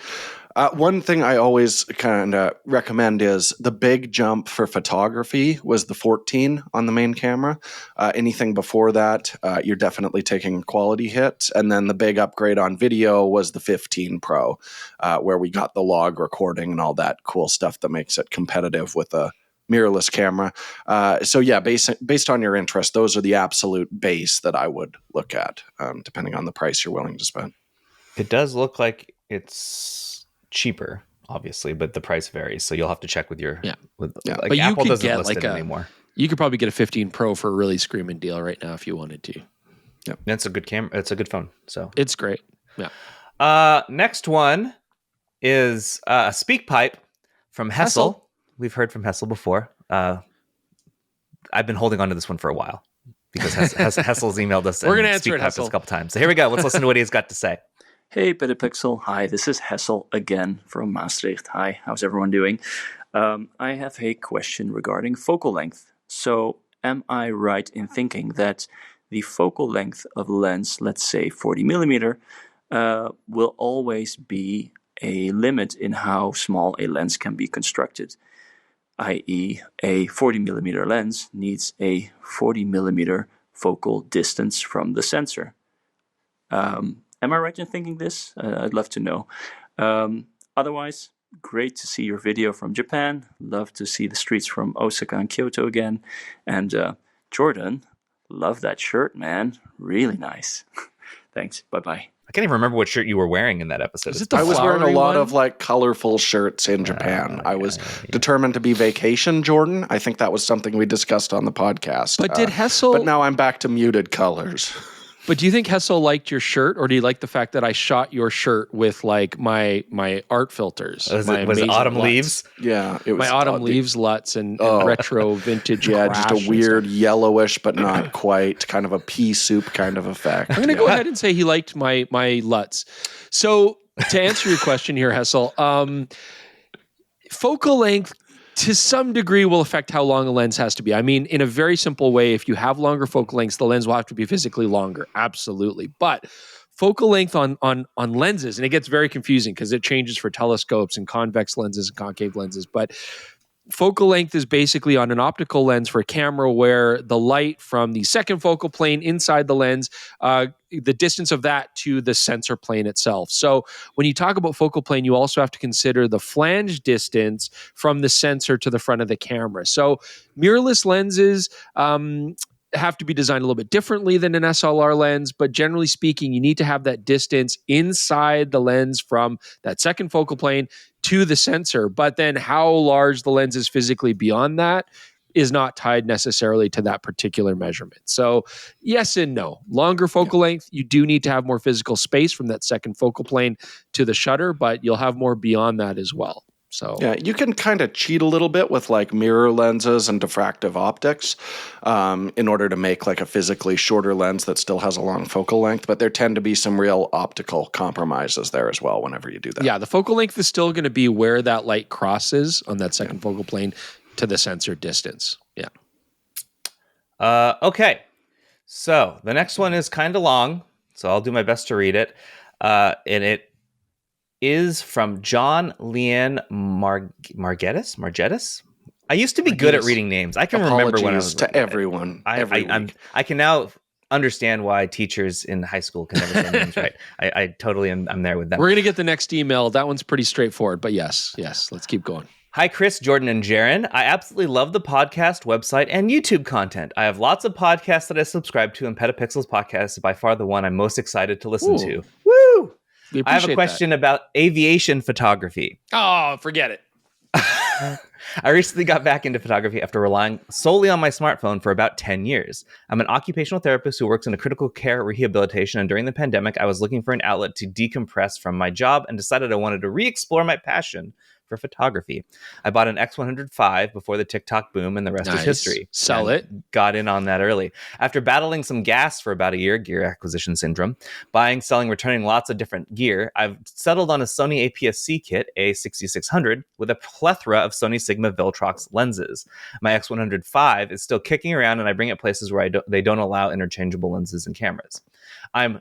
A: One thing I always kind of recommend is the big jump for photography was the 14 on the main camera. Anything before that, you're definitely taking a quality hit. And then the big upgrade on video was the 15 Pro, where we got the log recording and all that cool stuff that makes it competitive with a mirrorless camera. Based on your interest, those are the absolute base that I would look at, depending on the price you're willing to spend.
B: It does look like it's cheaper, obviously, but the price varies. So you'll have to check with your
C: But
B: Apple
C: you could
B: doesn't
C: get
B: list
C: like
B: it anymore.
C: You could probably get a 15 Pro for a really screaming deal right now if you wanted to.
B: Yeah, it's a good camera. It's a good phone. So
C: it's great. Yeah.
B: Next one is a SpeakPipe from Hessel. We've heard from Hessel before. I've been holding on to this one for a while because Hessel's emailed us.
C: We're going to answer it,
B: SpeakPipe
C: Hessel.
B: a couple times. So here we go. Let's listen to what he's got to say.
F: Hey, PetaPixel. Hi, this is Hessel again from Maastricht. Hi, how's everyone doing? I have a question regarding focal length. So, am I right in thinking that the focal length of a lens, let's say 40 millimeter, will always be a limit in how small a lens can be constructed? I.e., a 40 millimeter lens needs a 40 millimeter focal distance from the sensor. Am I right in thinking this? I'd love to know. Otherwise, great to see your video from Japan. Love to see the streets from Osaka and Kyoto again. And Jordan, love that shirt, man. Really nice. Thanks. Bye-bye.
B: I can't even remember what shirt you were wearing in that episode.
C: Is it the
A: I was wearing a
C: flowery
A: lot
C: one?
A: of like colorful shirts in Japan. I was determined to be vacation, Jordan. I think that was something we discussed on the podcast.
C: But did Hessel?
A: But now I'm back to muted colors.
C: But do you think Hessel liked your shirt, or do you like the fact that I shot your shirt with like my art filters?
B: Was
C: my
B: it
C: amazing
B: autumn
C: LUTs?
B: leaves?
A: Yeah, it was
C: My autumn leaves LUTs and retro vintage.
A: Yeah,
C: crash
A: just a
C: and
A: weird
C: stuff.
A: yellowish, but not quite, kind of a pea soup kind of effect.
C: I'm going to go ahead and say he liked my LUTs. So to answer your question here, Hessel, focal length to some degree will affect how long a lens has to be. I mean, in a very simple way, if you have longer focal lengths, the lens will have to be physically longer. Absolutely. But focal length on lenses, and it gets very confusing because it changes for telescopes and convex lenses and concave lenses. But focal length is basically on an optical lens for a camera where the light from the second focal plane inside the lens, the distance of that to the sensor plane itself. So when you talk about focal plane, you also have to consider the flange distance from the sensor to the front of the camera. So mirrorless lenses have to be designed a little bit differently than an SLR lens, but generally speaking, you need to have that distance inside the lens from that second focal plane to the sensor. But then how large the lens is physically beyond that is not tied necessarily to that particular measurement. So yes and no. Longer focal length, you do need to have more physical space from that second focal plane to the shutter, but you'll have more beyond that as well. So
A: yeah, you can kind of cheat a little bit with like mirror lenses and diffractive optics in order to make like a physically shorter lens that still has a long focal length, but there tend to be some real optical compromises there as well whenever you do that.
C: yeah, the focal length is still going to be where that light crosses on that second focal plane to the sensor distance. Yeah.
B: Okay. So the next one is kind of long, so I'll do my best to read it. And it is from John Leanne Margettis. I used to be good at reading names. I can remember when I was
A: to everyone.
B: I can now understand why teachers in high school can never say names right. I totally am there with them.
C: We're going to get the next email. That one's pretty straightforward, but yes, let's keep going.
B: Hi, Chris, Jordan, and Jaron. I absolutely love the podcast, website, and YouTube content. I have lots of podcasts that I subscribe to, and PetaPixel's podcast is by far the one I'm most excited to listen to. Woo! I have a question about aviation photography.
C: Oh, forget it.
B: I recently got back into photography after relying solely on my smartphone for about 10 years. I'm an occupational therapist who works in a critical care rehabilitation, and during the pandemic, I was looking for an outlet to decompress from my job and decided I wanted to re-explore my passion for photography. I bought an X105 before the TikTok boom, and the rest is history.
C: Sell
B: And
C: it.
B: got in on that early. After battling some gas for about a year, gear acquisition syndrome, buying, selling, returning lots of different gear, I've settled on a Sony APS-C kit, A6600, with a plethora of Sony Sigma Viltrox lenses. My X105 is still kicking around, and I bring it places where they don't allow interchangeable lenses and cameras. I'm,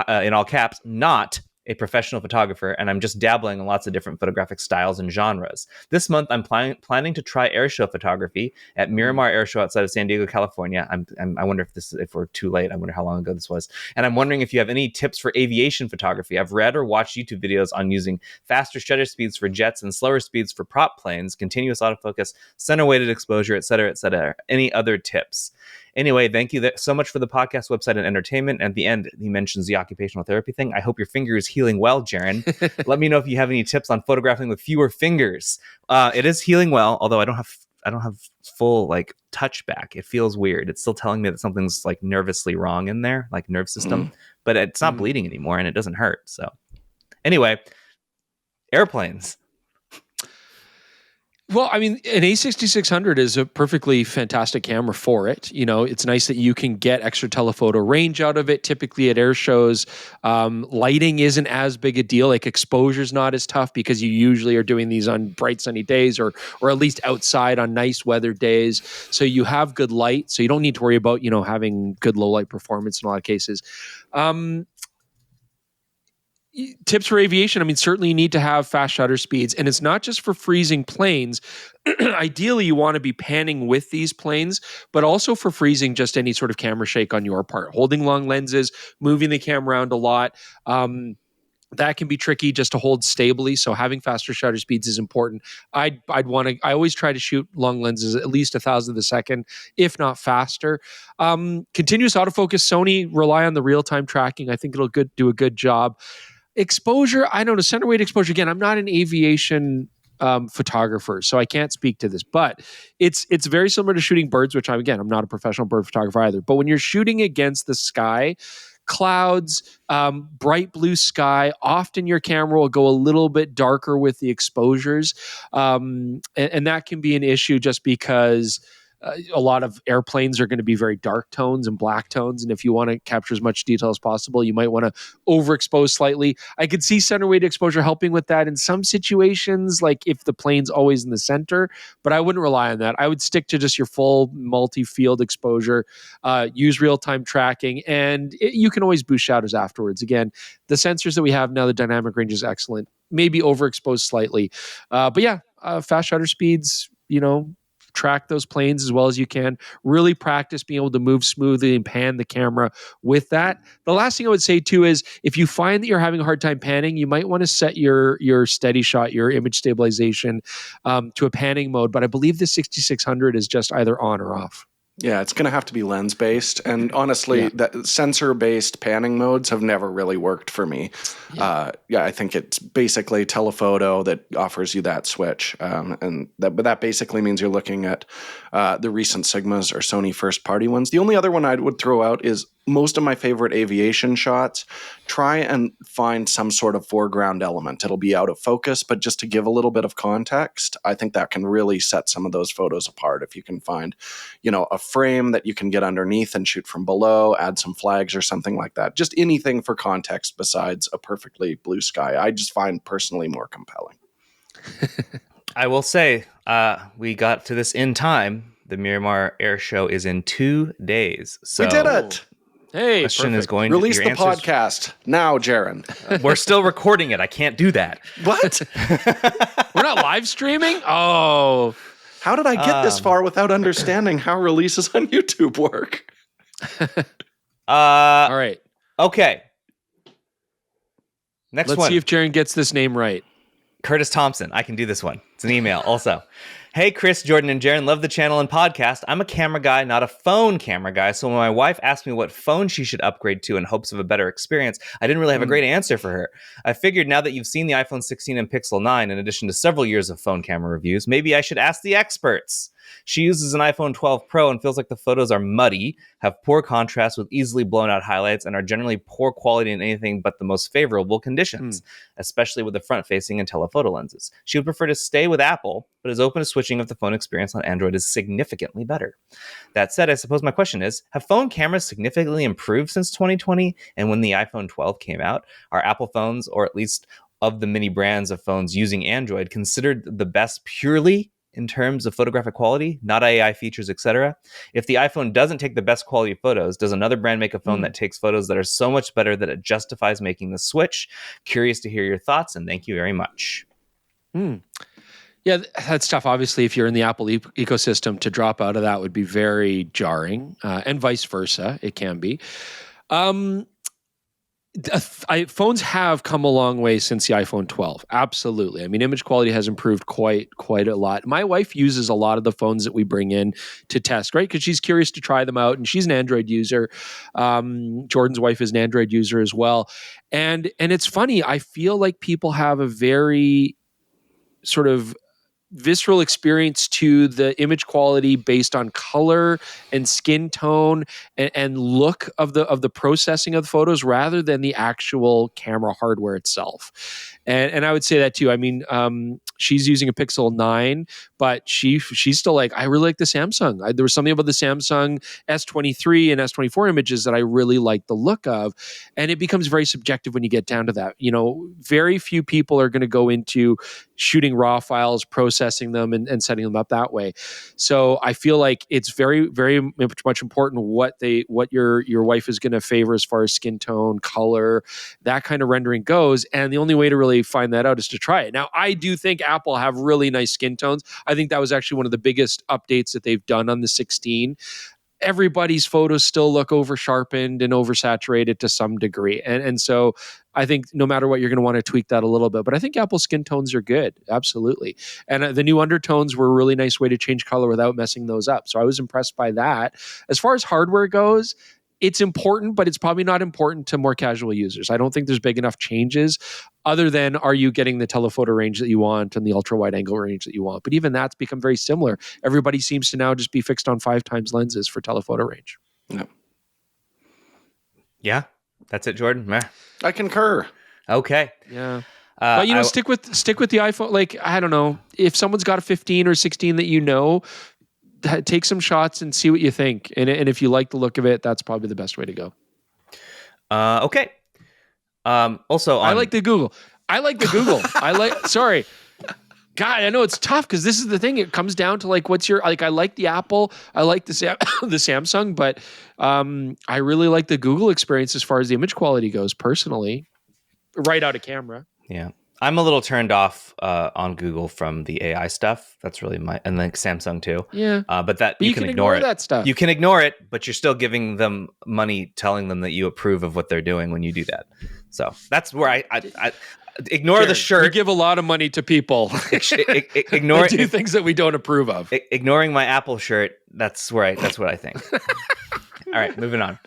B: in all caps, not a professional photographer, and I'm just dabbling in lots of different photographic styles and genres. This month, I'm planning to try airshow photography at Miramar Airshow outside of San Diego, California. I wonder if we're too late. I wonder how long ago this was. And I'm wondering if you have any tips for aviation photography. I've read or watched YouTube videos on using faster shutter speeds for jets and slower speeds for prop planes, continuous autofocus, center-weighted exposure, et cetera, et cetera. Any other tips? Anyway, thank you so much for the podcast, website, and entertainment. At the end, he mentions the occupational therapy thing. I hope your finger is healing well, Jaron. Let me know if you have any tips on photographing with fewer fingers. It is healing well, although I don't have full like touchback. It feels weird. It's still telling me that something's like nervously wrong in there, like nerve system, but it's not bleeding anymore and it doesn't hurt. So anyway, airplanes.
C: Well, I mean, an A6600 is a perfectly fantastic camera for it. You know, it's nice that you can get extra telephoto range out of it. Typically at air shows, lighting isn't as big a deal. Like exposure's not as tough because you usually are doing these on bright sunny days or at least outside on nice weather days. So you have good light. So you don't need to worry about, you know, having good low light performance in a lot of cases. Tips for aviation. I mean, certainly you need to have fast shutter speeds, and it's not just for freezing planes. Ideally, you want to be panning with these planes, but also for freezing just any sort of camera shake on your part. Holding long lenses, moving the camera around a lot. That can be tricky just to hold stably. So having faster shutter speeds is important. I always try to shoot long lenses at least 1,000th of a second, if not faster. Continuous autofocus, Sony rely on the real-time tracking. I think it'll do a good job. Exposure, I don't know, center weight exposure. Again, I'm not an aviation photographer, so I can't speak to this, but it's very similar to shooting birds, which I'm not a professional bird photographer either. But when you're shooting against the sky, clouds, bright blue sky, often your camera will go a little bit darker with the exposures. And that can be an issue just because a lot of airplanes are going to be very dark tones and black tones. And if you want to capture as much detail as possible, you might want to overexpose slightly. I could see center weight exposure helping with that in some situations, like if the plane's always in the center, but I wouldn't rely on that. I would stick to just your full multi-field exposure, use real-time tracking, and you can always boost shadows afterwards. Again, the sensors that we have now, the dynamic range is excellent. Maybe overexposed slightly. But yeah, fast shutter speeds, track those planes as well as you can. Really practice being able to move smoothly and pan the camera with that. The last thing I would say too is if you find that you're having a hard time panning, you might want to set your steady shot, your image stabilization to a panning mode. But I believe the 6600 is just either on or off.
A: Yeah, it's going to have to be lens-based. And honestly, that sensor-based panning modes have never really worked for me. I think it's basically telephoto that offers you that switch. But that basically means you're looking at the recent Sigmas or Sony first-party ones. The only other one I would throw out is most of my favorite aviation shots, try and find some sort of foreground element. It'll be out of focus, but just to give a little bit of context, I think that can really set some of those photos apart. If you can find, a frame that you can get underneath and shoot from below, add some flags or something like that. Just anything for context besides a perfectly blue sky, I just find personally more compelling.
B: I will say, we got to this in time. The Miramar Air Show is in 2 days. So
A: we did it.
C: Hey,
B: question is going
A: release
B: to
A: the podcast now, Jaron.
B: We're still recording it. I can't do that.
A: What?
C: We're not live streaming? Oh.
A: How did I get this far without understanding how releases on YouTube work?
C: All right.
B: Okay. Let's
C: see if Jaron gets this name right.
B: Curtis Thompson. I can do this one. It's an email also. Hey, Chris, Jordan, and Jaron, love the channel and podcast. I'm a camera guy, not a phone camera guy. So when my wife asked me what phone she should upgrade to in hopes of a better experience, I didn't really have a great answer for her. I figured now that you've seen the iPhone 16 and Pixel 9, in addition to several years of phone camera reviews, maybe I should ask the experts. She uses an iPhone 12 Pro and feels like the photos are muddy, have poor contrast with easily blown out highlights, and are generally poor quality in anything but the most favorable conditions, especially with the front-facing and telephoto lenses. She would prefer to stay with Apple, but is open to switching if the phone experience on Android is significantly better. That said, I suppose my question is, have phone cameras significantly improved since 2020? And when the iPhone 12 came out, are Apple phones, or at least of the many brands of phones using Android, considered the best purely in terms of photographic quality, not AI features, etc.? If the iPhone doesn't take the best quality photos, does another brand make a phone that takes photos that are so much better that it justifies making the switch? Curious to hear your thoughts, and thank you very much.
C: Yeah, that's tough. Obviously, if you're in the Apple ecosystem, to drop out of that would be very jarring, and vice versa. It can be. Phones have come a long way since the iPhone 12. Absolutely. I mean, image quality has improved quite a lot. My wife uses a lot of the phones that we bring in to test, right? Because she's curious to try them out, and she's an Android user. Jordan's wife is an Android user as well. And it's funny. I feel like people have a very sort of visceral experience to the image quality based on color and skin tone and look of the processing of the photos rather than the actual camera hardware itself. And I would say that too. I mean, she's using a Pixel 9, but she's still like, I really like the Samsung. There was something about the Samsung S23 and S24 images that I really like the look of. And it becomes very subjective when you get down to that. You know, very few people are going to go into shooting raw files, processing them, and setting them up that way. So I feel like it's very, very much important what your wife is going to favor as far as skin tone, color, that kind of rendering goes. And the only way to really find that out is to try it. Now, I do think Apple have really nice skin tones. I think that was actually one of the biggest updates that they've done on the 16. Everybody's photos still look over-sharpened and oversaturated to some degree. And so I think no matter what, you're going to want to tweak that a little bit. But I think Apple's skin tones are good. Absolutely. And the new undertones were a really nice way to change color without messing those up. So I was impressed by that. As far as hardware goes, it's important, but it's probably not important to more casual users. I don't think there's big enough changes other than, are you getting the telephoto range that you want and the ultra wide angle range that you want? But even that's become very similar. Everybody seems to now just be fixed on 5 times lenses for telephoto range.
B: Yeah, that's it, Jordan. Meh.
A: I concur.
B: Okay.
C: Yeah. But stick with the iPhone. Like, I don't know, if someone's got a 15 or 16 that take some shots and see what you think. And if you like the look of it, that's probably the best way to go.
B: Okay. Also,
C: I like the Google. Sorry. God, I know it's tough because this is the thing. It comes down to like, I like the Apple, I like the Samsung, but I really like the Google experience as far as the image quality goes personally, right out of camera.
B: Yeah. I'm a little turned off on Google from the AI stuff. That's really and then Samsung too.
C: Yeah.
B: But you can ignore it.
C: That stuff.
B: You can ignore it, but you're still giving them money, telling them that you approve of what they're doing when you do that. So that's where I ignore the shirt.
C: We give a lot of money to people.
B: Ignore
C: do things that we don't approve of.
B: Ignoring my Apple shirt. That's what I think. All right, moving on.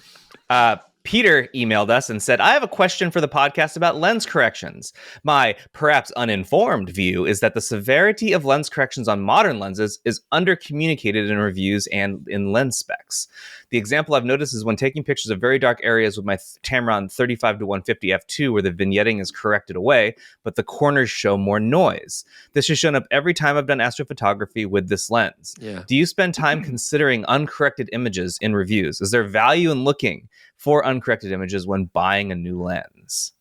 B: Peter emailed us and said, I have a question for the podcast about lens corrections. My perhaps uninformed view is that the severity of lens corrections on modern lenses is undercommunicated in reviews and in lens specs. The example I've noticed is when taking pictures of very dark areas with my Tamron 35 to 150 f2 where the vignetting is corrected away, but the corners show more noise. This has shown up every time I've done astrophotography with this lens.
C: Yeah.
B: Do you spend time considering uncorrected images in reviews? Is there value in looking for uncorrected images when buying a new lens?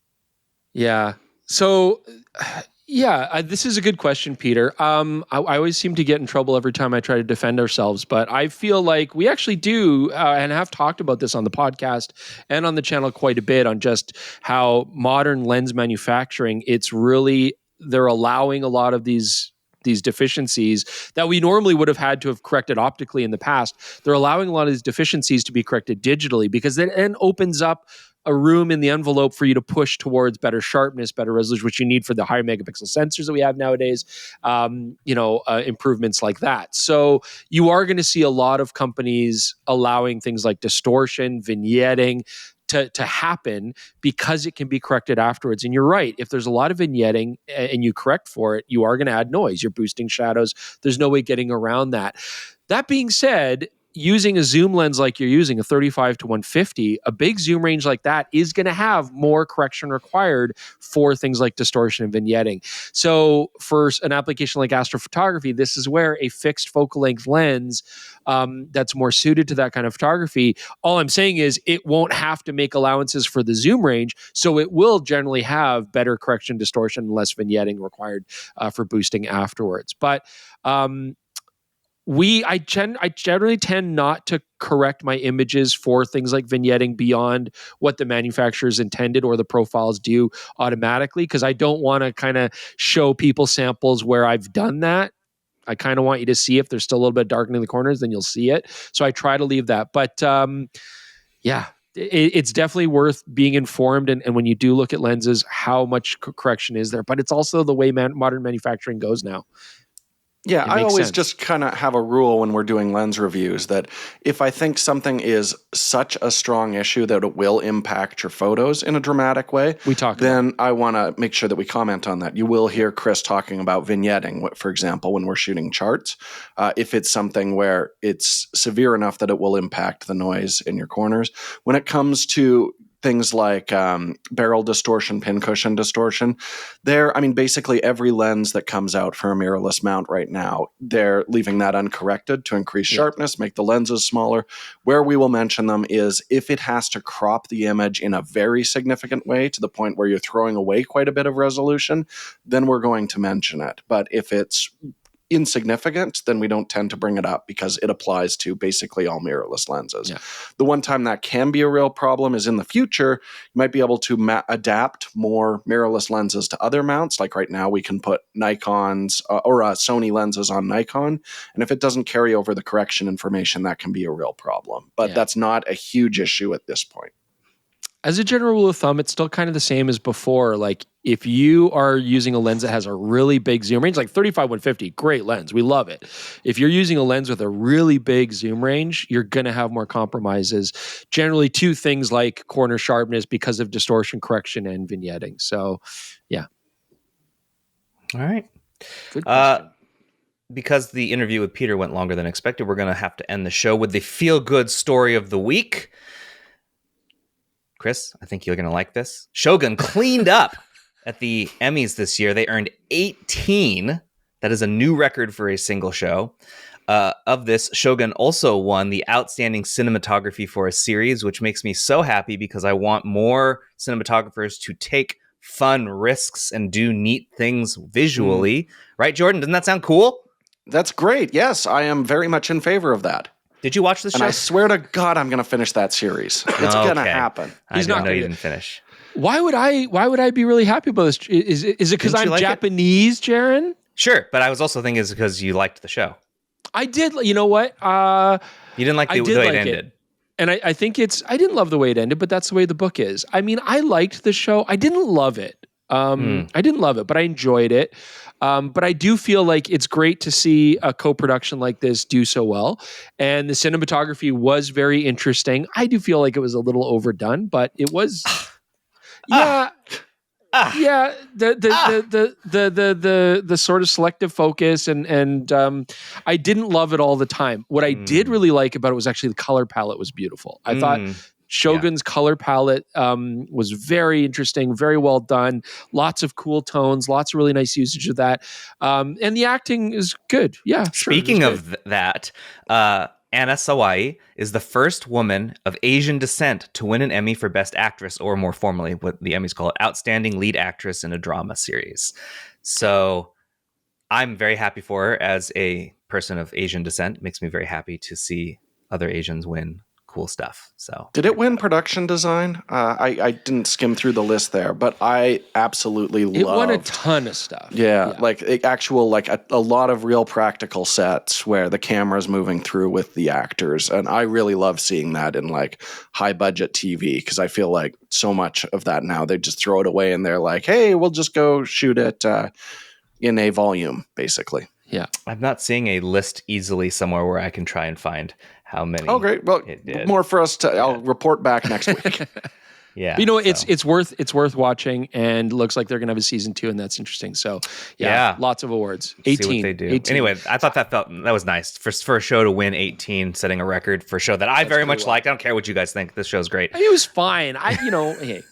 C: Yeah. So, this is a good question, Peter. I always seem to get in trouble every time I try to defend ourselves, but I feel like we actually do and have talked about this on the podcast and on the channel quite a bit on just how modern lens manufacturing, they're allowing a lot of these deficiencies that we normally would have had to have corrected optically in the past. They're allowing a lot of these deficiencies to be corrected digitally because it then opens up a room in the envelope for you to push towards better sharpness, better resolution, which you need for the higher megapixel sensors that we have nowadays, improvements like that. So you are going to see a lot of companies allowing things like distortion, vignetting to happen because it can be corrected afterwards. And you're right. If there's a lot of vignetting and you correct for it, you are going to add noise. You're boosting shadows. There's no way getting around that. That being said, using a zoom lens like you're using, a 35 to 150, a big zoom range like that is going to have more correction required for things like distortion and vignetting. So for an application like astrophotography, this is where a fixed focal length lens that's more suited to that kind of photography, all I'm saying is it won't have to make allowances for the zoom range, so it will generally have better correction, distortion, and less vignetting required for boosting afterwards. But I generally tend not to correct my images for things like vignetting beyond what the manufacturer's intended or the profiles do automatically, because I don't want to kind of show people samples where I've done that. I kind of want you to see if there's still a little bit darkening in the corners, then you'll see it. So I try to leave that. But it's definitely worth being informed. And when you do look at lenses, how much correction is there? But it's also the way modern manufacturing goes now.
A: Yeah, I always
C: sense.
A: just kind of have a rule when we're doing lens reviews that if I think something is such a strong issue that it will impact your photos in a dramatic way, then I want to make sure that we comment on that. You will hear Chris talking about vignetting, for example, when we're shooting charts. If it's something where it's severe enough that it will impact the noise in your corners. When it comes to things like barrel distortion, pincushion distortion, basically every lens that comes out for a mirrorless mount right now, they're leaving that uncorrected to increase sharpness, make the lenses smaller. Where we will mention them is if it has to crop the image in a very significant way to the point where you're throwing away quite a bit of resolution, then we're going to mention it. But if it's insignificant, then we don't tend to bring it up because it applies to basically all mirrorless lenses. Yeah. The one time that can be a real problem is in the future, you might be able to adapt more mirrorless lenses to other mounts. Like right now, we can put Nikon's or Sony lenses on Nikon. And if it doesn't carry over the correction information, that can be a real problem. But that's not a huge issue at this point.
C: As a general rule of thumb, it's still kind of the same as before. Like if you are using a lens that has a really big zoom range, like 35-150, great lens, we love it. If you're using a lens with a really big zoom range, you're going to have more compromises, generally to things like corner sharpness because of distortion, correction, and vignetting. So, yeah.
B: All right.
C: Good question.
B: Because the interview with Peter went longer than expected, we're going to have to end the show with the feel-good story of the week. Chris, I think you're going to like this. Shogun cleaned up at the Emmys this year. They earned 18. That is a new record for a single show. Of this, Shogun also won the Outstanding Cinematography for a Series, which makes me so happy because I want more cinematographers to take fun risks and do neat things visually. Right, Jordan? Doesn't that sound cool?
A: That's great. Yes, I am very much in favor of that.
B: Did you watch the show?
A: And I swear to God, I'm going to finish that series. It's going to happen.
B: He's not going to even finish.
C: Why would I be really happy about this? Is it because I'm Japanese, Jaron?
B: Sure, but I was also thinking it's because you liked the show.
C: I did. You know what?
B: You didn't like the way it ended.
C: And I think I didn't love the way it ended, but that's the way the book is. I mean, I liked the show. I didn't love it. I didn't love it, but I enjoyed it. But I do feel like it's great to see a co-production like this do so well. And the cinematography was very interesting. I do feel like it was a little overdone, but it was, the sort of selective focus and I didn't love it all the time. What I did really like about it was actually the color palette was beautiful. I thought Shogun's color palette was very interesting, very well done. Lots of cool tones, lots of really nice usage of that. And the acting is good. Yeah.
B: Speaking of that, Anna Sawai is the first woman of Asian descent to win an Emmy for Best Actress, or more formally, what the Emmys call it, Outstanding Lead Actress in a Drama Series. So I'm very happy for her as a person of Asian descent. It makes me very happy to see other Asians win cool stuff. So
A: Did it win production design? I didn't skim through the list there, but I absolutely loved.
C: It won a ton of stuff.
A: Yeah, like a lot of real practical sets where the camera's moving through with the actors, and I really love seeing that in like high budget TV because I feel like so much of that now they just throw it away and they're like, hey, we'll just go shoot it in a volume, basically.
C: Yeah,
B: I'm not seeing a list easily somewhere where I can try and find how many.
A: Oh, great! Well, more for us to. I'll report back next week.
B: Yeah,
C: but you know, it's worth watching, and looks like they're gonna have a season 2, and that's interesting. So yeah. Lots of awards. 18.
B: See what they do.
C: 18.
B: Anyway, I thought that was nice for a show to win 18, setting a record for a show that I very much liked. I don't care what you guys think. This show's great.
C: It was fine. Hey,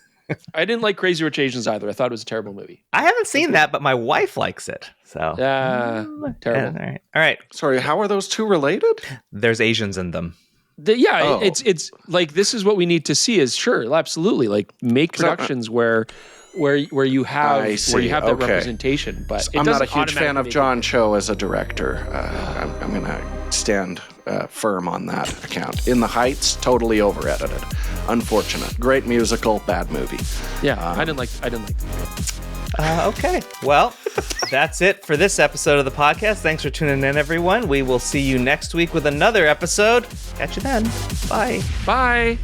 C: I didn't like Crazy Rich Asians either. I thought it was a terrible movie.
B: I haven't seen that, but my wife likes it. So
C: terrible.
B: All right.
A: Sorry, how are those two related?
B: There's Asians in them.
C: It's like this is what we need to see. Is sure, absolutely, like make productions where you have that representation. But
A: I'm not a huge fan of John Cho as a director. I'm going to stand firm on that account. In the Heights, totally over edited. Unfortunate. Great musical, bad movie.
C: Yeah, I didn't like.
B: Okay, well, that's it for this episode of the podcast. Thanks for tuning in, everyone. We will see you next week with another episode. Catch you then. Bye.
C: Bye.